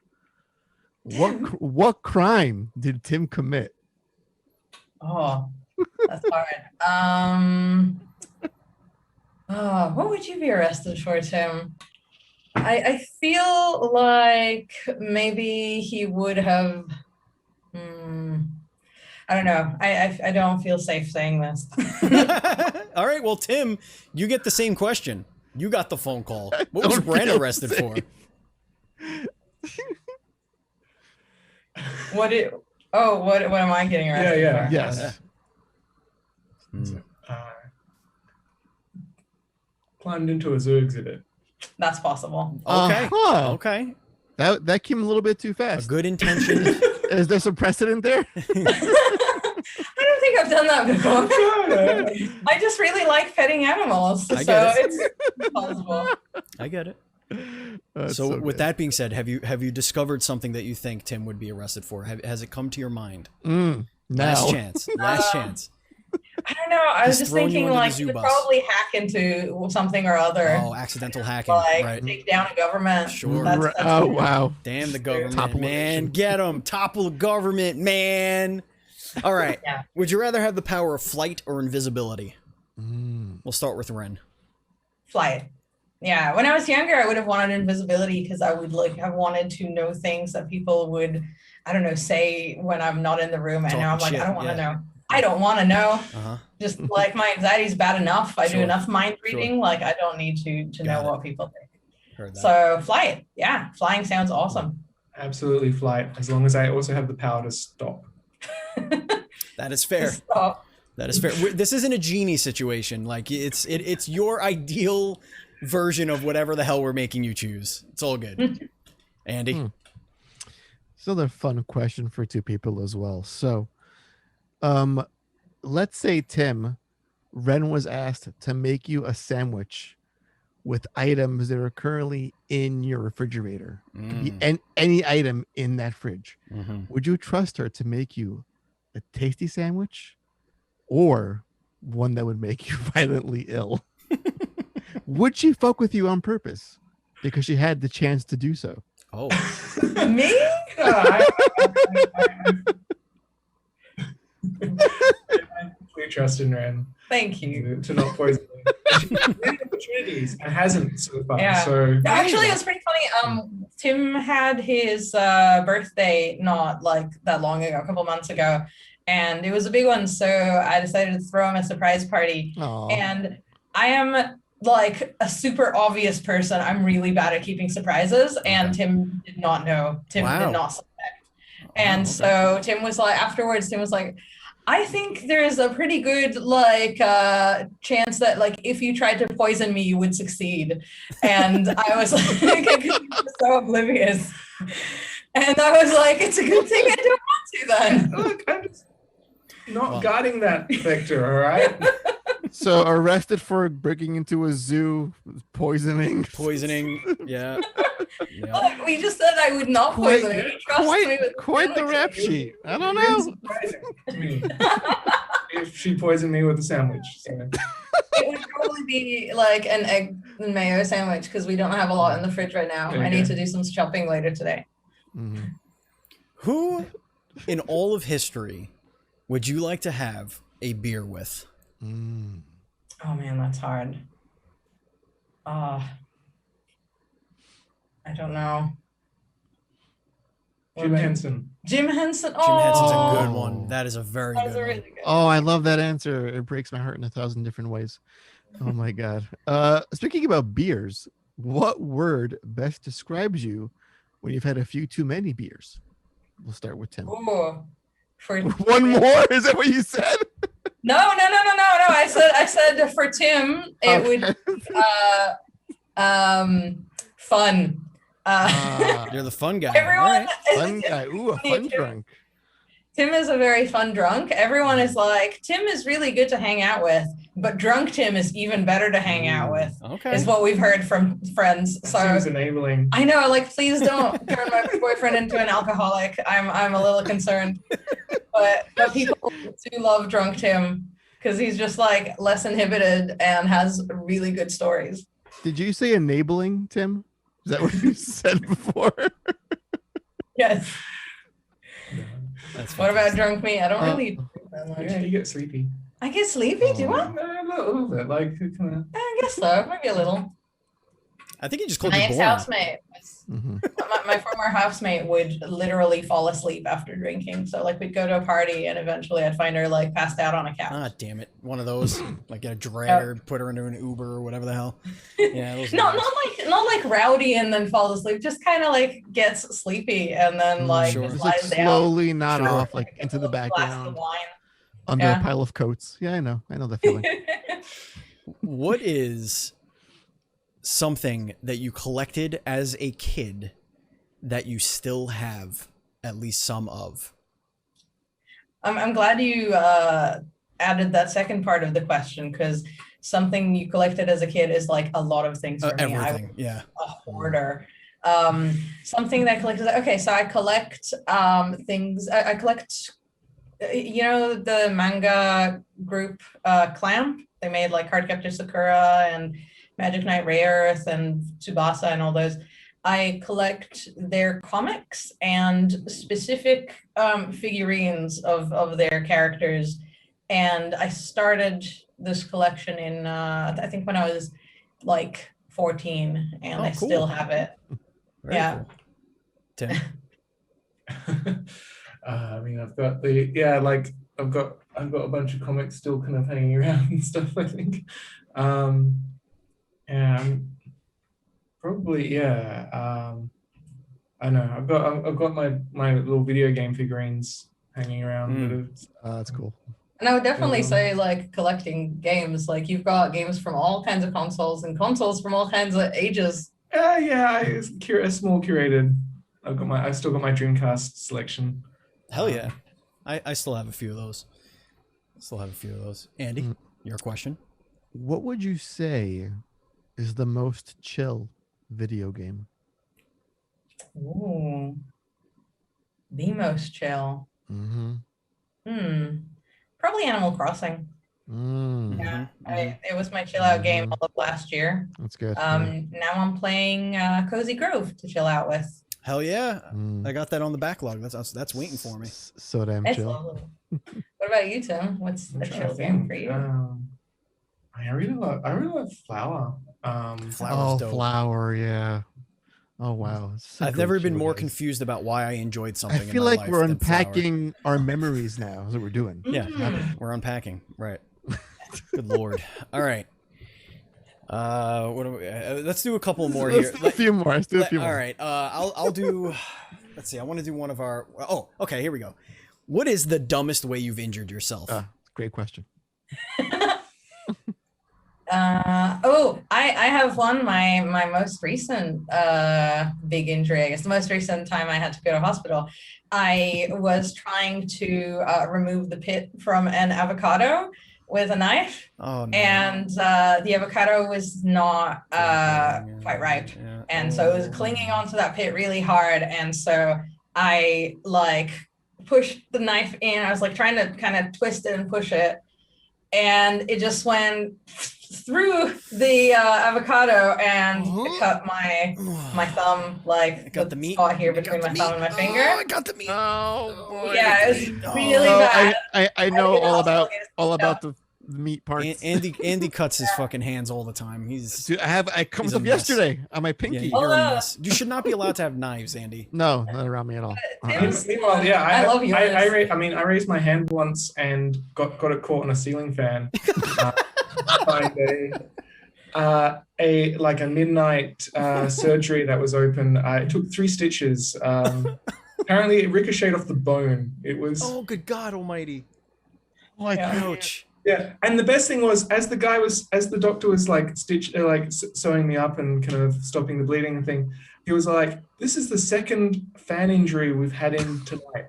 What crime did Tim commit? Oh, that's hard. What would you be arrested for, Tim? I feel like maybe he would have. I don't know. I don't feel safe saying this. All right. Well, Tim, you get the same question. You got the phone call. What was Wren arrested for? What am I getting arrested for? Yes. Climbed into a zoo exhibit. That's possible. Okay. Okay. That came a little bit too fast. A good intention. Is there some precedent there? I don't think I've done that before. I just really like petting animals, so it's possible. I get it. That's So with good. that being said, have you discovered something that you think Tim would be arrested for? Has it come to your mind? Now. Last chance. Last chance. I don't know. I was He's just throwing you thinking under the like zoo you could bus. probably hack into something or other, Oh, accidental hacking. like Right. take down a government. Sure. That's Oh wow. Damn the government, Topple a man. nation. Get them. Topple government, man. All right. Yeah. Would you rather have the power of flight or invisibility? Mm. We'll start with Wren. Flight. Yeah, when I was younger, I would have wanted invisibility because I would like have wanted to know things that people would, I don't know, say when I'm not in the room. And now I'm like, Talking I don't shit, want to yeah. know. I don't want to know. Uh-huh. Just like my anxiety is bad enough. I do Sure. enough mind Sure. reading. Like I don't need to Got know it. what people think. Heard that. So flight. Yeah, flying sounds awesome. Absolutely flight, as long as I also have the power to stop. That is fair. Just stop. That is fair. This isn't a genie situation. Like it's your ideal version of whatever the hell we're making you choose. It's all good. Andy. Hmm. So the fun question for two people as well. So, let's say Tim, Wren was asked to make you a sandwich with items that are currently in your refrigerator. It could be any item in that fridge. Mm-hmm. Would you trust her to make you a tasty sandwich or one that would make you violently ill? Would she fuck with you on purpose because she had the chance to do so? Oh. Me? I completely trust in Ren Thank you. to not poison me. She's had opportunities and hasn't so far. Yeah. So Actually, it was pretty funny. Tim had his birthday not like that long ago, a couple months ago, and it was a big one. So I decided to throw him a surprise party. Aw. And I am like a super obvious person. I'm really bad at keeping surprises, and Okay. Tim did not know. Tim Wow. did not suspect. And okay. so Tim was like, afterwards, Tim was like, I think there's a pretty good like chance that like if you tried to poison me, you would succeed. And I was like, so oblivious. And I was like, it's a good thing I don't want to then. look, I'm just not Well. guarding that vector, all right? So arrested for breaking into a zoo, poisoning. Yeah. Look, we just said I would not poison you. Trust me with Quite the rap sheet. I don't It's know. surprising to me if she poisoned me with a sandwich. So. It would probably be like an egg and mayo sandwich because we don't have a lot in the fridge right now. I need to do some shopping later today. Mhm. Who in all of history would you like to have a beer with? Mm. Oh man, that's hard. I don't know. Jim Henson. Jim Henson. Jim Henson's a Oh, good one. That is a very that good is a one. really good. Oh, I love that answer. It breaks my heart in 1,000 different ways. Oh my god. Speaking about beers, what word best describes you when you've had a few too many beers? We'll start with Tim. Ooh, for One more? Is that what you said? no. I said for Tim it would fun. You're the fun guy. Everyone, All right. Fun guy. Ooh, a fun drunk. Tim is a very fun drunk. Everyone is like, Tim is really good to hang out with, but drunk Tim is even better to hang out with, Okay. is what we've heard from friends. That So seems enabling. I know, like, please don't turn my boyfriend into an alcoholic. I'm a little concerned, but people do love drunk Tim because he's just like less inhibited and has really good stories. Did you say enabling, Tim? Is that what you said before? Yes. That's What about fantastic. drunk me? I don't really. You get sleepy. I get sleepy. Do I? A little bit, like kind of. I guess so. Maybe a little. I think you just called My you boring. ex-housemate was Mhm. my former housemate would literally fall asleep after drinking. So like we'd go to a party and eventually I'd find her like passed out on a couch. Ah, damn it. One of those. Like get a dragger, put her into an Uber or whatever the hell. Yeah, those are No, nice. not like rowdy and then falls asleep. Just kind of like gets sleepy and then like Sure. Just like lies down. slowly nod Sure. off, like into the Glass of background, wine. under Yeah. a pile of coats. Yeah, I know that feeling. What is something that you collected as a kid that you still have at least some of? I'm glad you added that second part of the question because something you collected as a kid is like a lot of things for me. Everything, yeah. A hoarder. Something that I collect. Okay, so I collect things. I collect, the manga group Clamp. They made like Cardcaptor Sakura and Magic Knight Rayearth and Tsubasa and all those. I collect their comics and specific figurines of their characters. And I started this collection in, I think when I was like 14, and I still have it. Very cool. Tim? I mean, I've got I've got a bunch of comics still kind of hanging around and stuff, I think. And probably, I know I've got my little video game figurines hanging around. That's cool. And I would definitely say like collecting games, like you've got games from all kinds of consoles and consoles from all kinds of ages. It's a small curated. I've still got my Dreamcast selection. Hell yeah. I still have a few of those. Andy, your question? What would you say is the most chill video game? Ooh. The most chill. Probably Animal Crossing. Yeah, it was my chill out game all of last year. That's good. Now I'm playing Cozy Grove to chill out with. Hell yeah. I got that on the backlog. That's waiting for me. So damn It's chill. lovely. What about you, Tim? What's a chill game for you? I really love Flower. Flower's dope. Flower, yeah. Oh wow. I've never been more confused about why I enjoyed something. I feel like we're unpacking our memories now. That's what we're doing. Yeah, we're unpacking. Right. Good Lord. All right. What do we, let's do a couple more here. Let's do a few more. All right. I'll do. Let's see. I want to do one of our. Oh, okay. Here we go. What is the dumbest way you've injured yourself? Great question. I have one. My most recent big injury, I guess the most recent time I had to go to hospital, I was trying to remove the pit from an avocado with a knife. Oh, no. And the avocado was not quite ripe. Yeah. And so it was clinging onto that pit really hard. And so I like pushed the knife in. I was like trying to kind of twist it and push it. And it just went through the avocado and it cut my thumb, like got the meat spot here between my thumb and my finger. Oh, I got the meat. Oh boy. Yeah, it was really bad. I know all about the meat parts. Andy cuts his fucking hands all the time. Dude, I cut up yesterday on my pinky. Yeah, you're a mess. You should not be allowed to have knives, Andy. No, not around me at all. Meanwhile, yeah, I love yours. I raised my hand once and got it caught on a ceiling fan. A midnight surgery that was open. It took 3 stitches. Apparently, it ricocheted off the bone. It was. Oh, good God Almighty! Oh my ouch. Yeah, and the best thing was, as the doctor was like sewing me up and kind of stopping the bleeding and thing, he was like, "This is the second fan injury we've had in tonight."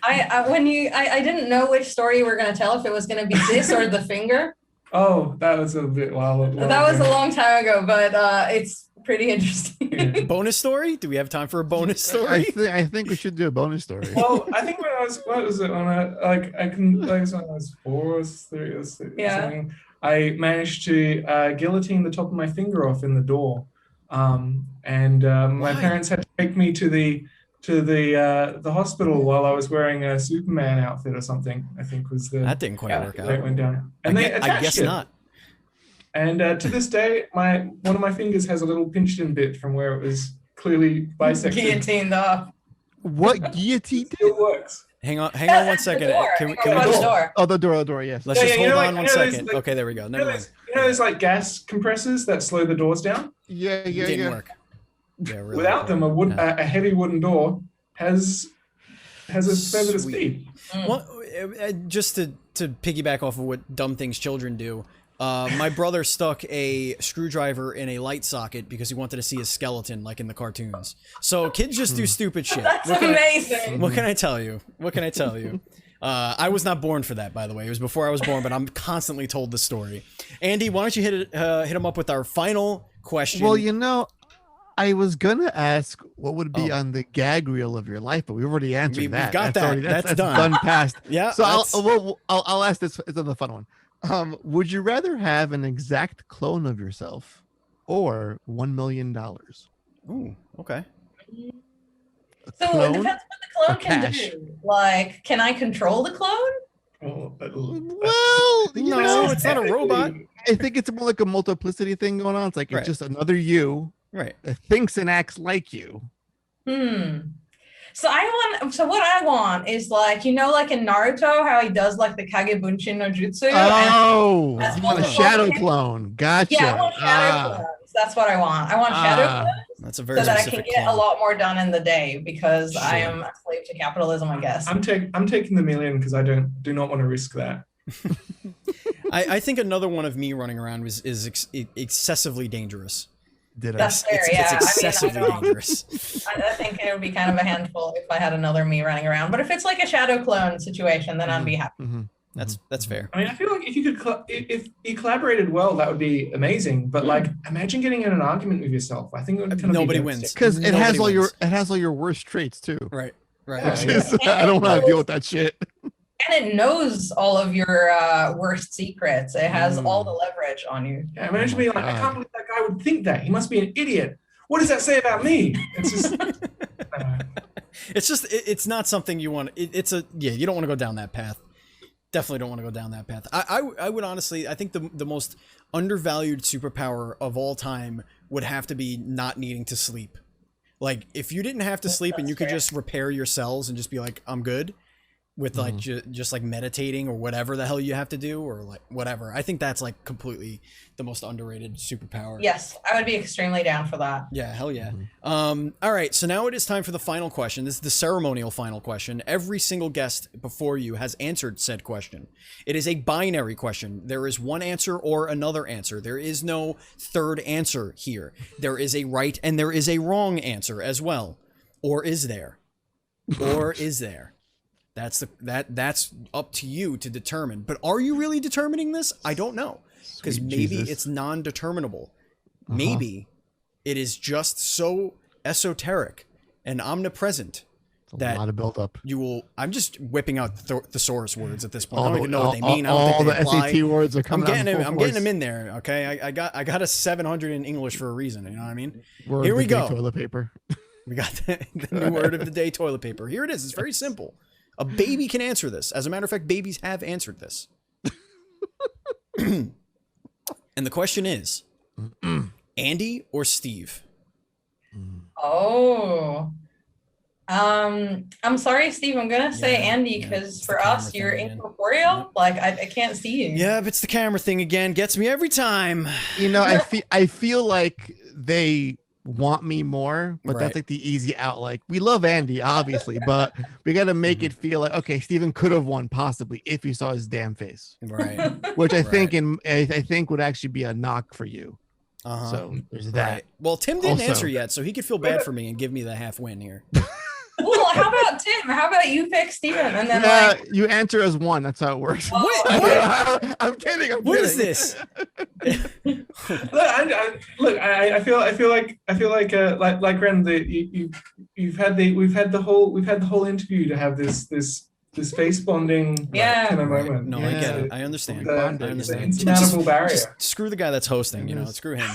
I didn't know which story you were going to tell, if it was going to be this or the finger. Oh, that was a bit wild. That was a long time ago, but it's pretty interesting. Yeah. Bonus story? Do we have time for a bonus story? I think we should do a bonus story. Well, I think when I was, what was it, when when I was 4 or 3 or something, I managed to guillotine the top of my finger off in the door. My parents had to take me to the hospital while I was wearing a Superman outfit or something. I think was the that didn't quite work out. It went down, and I guess not. And to this day, one of my fingers has a little pinched-in bit from where it was clearly bisected. Guillotined off. What guillotine? Still works. Hang on 1 second. Can we just door? Oh, the door. Yes. Let's just hold on 1 second. Okay, there we go. Never mind. You know those like gas compressors that slow the doors down? Yeah. Didn't work. Yeah, really. Without them, a heavy wooden door has a fair bit of speed. Well, just to piggyback off of what dumb things children do, my brother stuck a screwdriver in a light socket because he wanted to see his skeleton like in the cartoons. So kids just do stupid shit. That's amazing. What can I tell you? I was not born for that, by the way. It was before I was born, but I'm constantly told the story. Andy, why don't you hit him up with our final question? Well, you know, I was gonna ask what would be on the gag reel of your life, but we've already answered We've that. got that. That's done. Done past. Yeah. So I'll ask this. It's another fun one. Would you rather have an exact clone of yourself or $1 million? Ooh, okay. So it depends what the clone can do. Like, can I control the clone? Well, no, it's not a robot. I think it's more like a multiplicity thing going on. It's like it's just another you that thinks and acts like you. So what I want is like, you know, like in Naruto, how he does like the Kagebunshin no Jutsu. Oh, you want a shadow clone. Gotcha. Yeah, I want shadow clones. That's what I want. I want shadow clones. That's a very so that I specific can get clone. a lot more done in the day because I am a slave to capitalism, I guess. I'm taking the million because I do not want to risk that. I think another one of me running around is excessively dangerous. That's fair, it's excessively dangerous. I think it would be kind of a handful if I had another me running around. But if it's like a shadow clone situation, then I'd be happy. That's fair. I mean, I feel like if you could, if you collaborated well, that would be amazing. But like, imagine getting in an argument with yourself. I think it would kind of nobody wins because it has all your worst traits too. Right. I don't want to deal with that shit. And it knows all of your worst secrets. It has all the leverage on you. Yeah, imagine being like, I can't believe that guy would think that. He must be an idiot. What does that say about me? It's just, it's not something you want. You don't want to go down that path. Definitely don't want to go down that path. I would honestly, I think the most undervalued superpower of all time would have to be not needing to sleep. Like, if you didn't have to sleep and you could just repair your cells and just be like, I'm good, with like just like meditating or whatever the hell you have to do, or like whatever. I think that's like completely the most underrated superpower. Yes, I would be extremely down for that. Yeah, hell yeah. All right, so now it is time for the final question. This is the ceremonial final question. Every single guest before you has answered said question. It is a binary question. There is one answer or another answer. There is no third answer here. There is a right and there is a wrong answer as well. Or is there? Or is there? That's up to you to determine. But are you really determining this? I don't know. Because maybe it's non-determinable. Maybe it is just so esoteric and omnipresent that a lot of buildup. I'm just whipping out thesaurus words at this point. I don't even know what they mean. All the SAT words are coming. I'm getting them in there. Okay, I got a 700 in English for a reason. You know what I mean? Here we go. Toilet paper. We got the new word of the day: toilet paper. Here it is. It's very simple. A baby can answer this. As a matter of fact, babies have answered this. And the question is, Andy or Steve? Oh. I'm sorry, Steve. I'm going to say Andy because for us, you're incorporeal. Like, I can't see you. Yeah, but it's the camera thing again. Gets me every time. You know, I feel like they want me more, but that's like the easy out. Like, we love Andy obviously, but we got to make it feel like, okay, Steven could have won possibly if you saw his damn face, right? Which I think would actually be a knock for you. So there's that. Well, Tim didn't answer yet, so he could feel bad for me and give me the half win here. Well, how about Tim? How about you pick Steven and then you answer as one. That's how it works. What? I'm kidding. What is this? I feel like Wren, we've had the whole interview to have this face bonding kind of moment. No, I get it. I understand. I understand. Insurmountable barrier. Just screw the guy that's hosting. You know, screw him.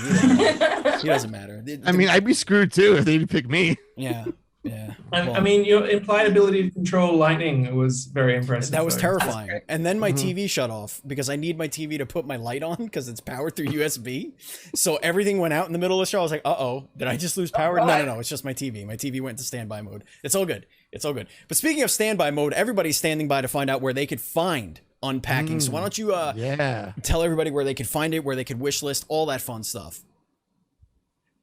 He doesn't matter. I mean, I'd be screwed too if they didn't pick me. Yeah. Yeah. I mean, your implied ability to control lightning was very impressive. That was terrifying. And then my TV shut off because I need my TV to put my light on because it's powered through USB. So everything went out in the middle of the show. I was like, uh-oh, did I just lose power? No. It's just my TV. My TV went to standby mode. It's all good. It's all good. But speaking of standby mode, everybody's standing by to find out where they could find Unpacking. So why don't you tell everybody where they could find it, where they could wish list, all that fun stuff.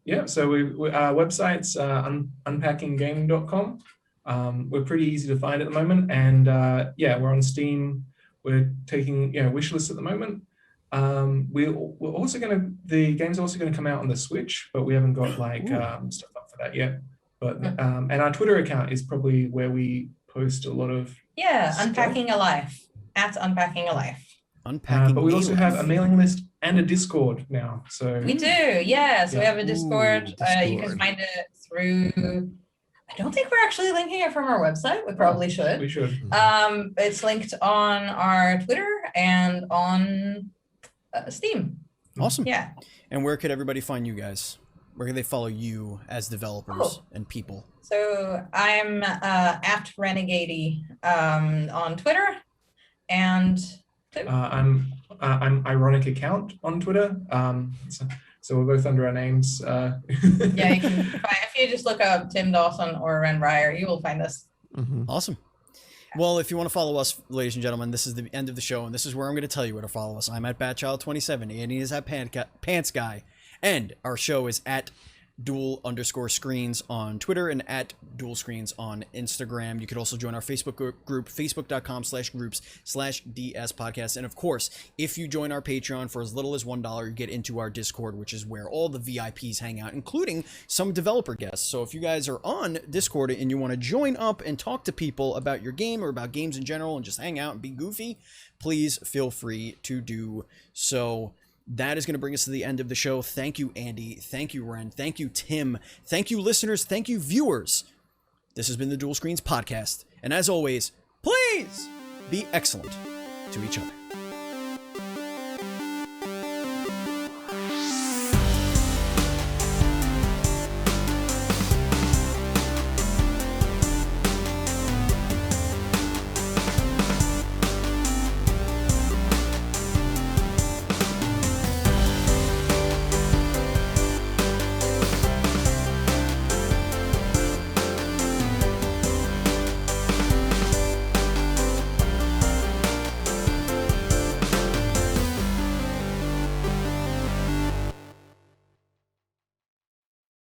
Yeah, so our website's unpackinggaming.com. We're pretty easy to find at the moment, and we're on Steam. We're taking wish lists at the moment. The game's also gonna come out on the Switch, but we haven't got stuff up for that yet. But and our Twitter account is probably where we post a lot of stuff. Unpacking a Life, at Unpacking a Life. Unpacking. But we a also life. have a mailing list and a Discord now. So We do, yeah. So we Yeah. have a Discord. Ooh, You can Discord. find it through. I don't think we're actually linking it from our website. We probably we should. should. It's linked on our Twitter and on Steam. Awesome. Yeah. And where could everybody find you guys? Where can they follow you as developers Oh. and people? So I'm at Renegade on Twitter, and I'm ironic account on Twitter. So we're both under our names. yeah, you can find, if you just look up Tim Dawson or Wren Brier, you will find us. Mhm. Awesome. Well, if you want to follow us, ladies and gentlemen, this is the end of the show, and this is where I'm going to tell you where to follow us. I'm at Batchild27, Andy is at Pants Guy, and our show is at Duel_screens on Twitter and at Duel Screens on Instagram. You could also join our Facebook group, facebook.com/groups/DS podcast. And of course, if you join our Patreon for as little as $1, you get into our Discord, which is where all the VIPs hang out, including some developer guests. So if you guys are on Discord and you want to join up and talk to people about your game or about games in general and just hang out and be goofy, please feel free to do so. That is going to bring us to the end of the show. Thank you, Andy. Thank you, Wren. Thank you, Tim. Thank you, listeners. Thank you, viewers. This has been the Duel Screens podcast. And as always, please be excellent to each other.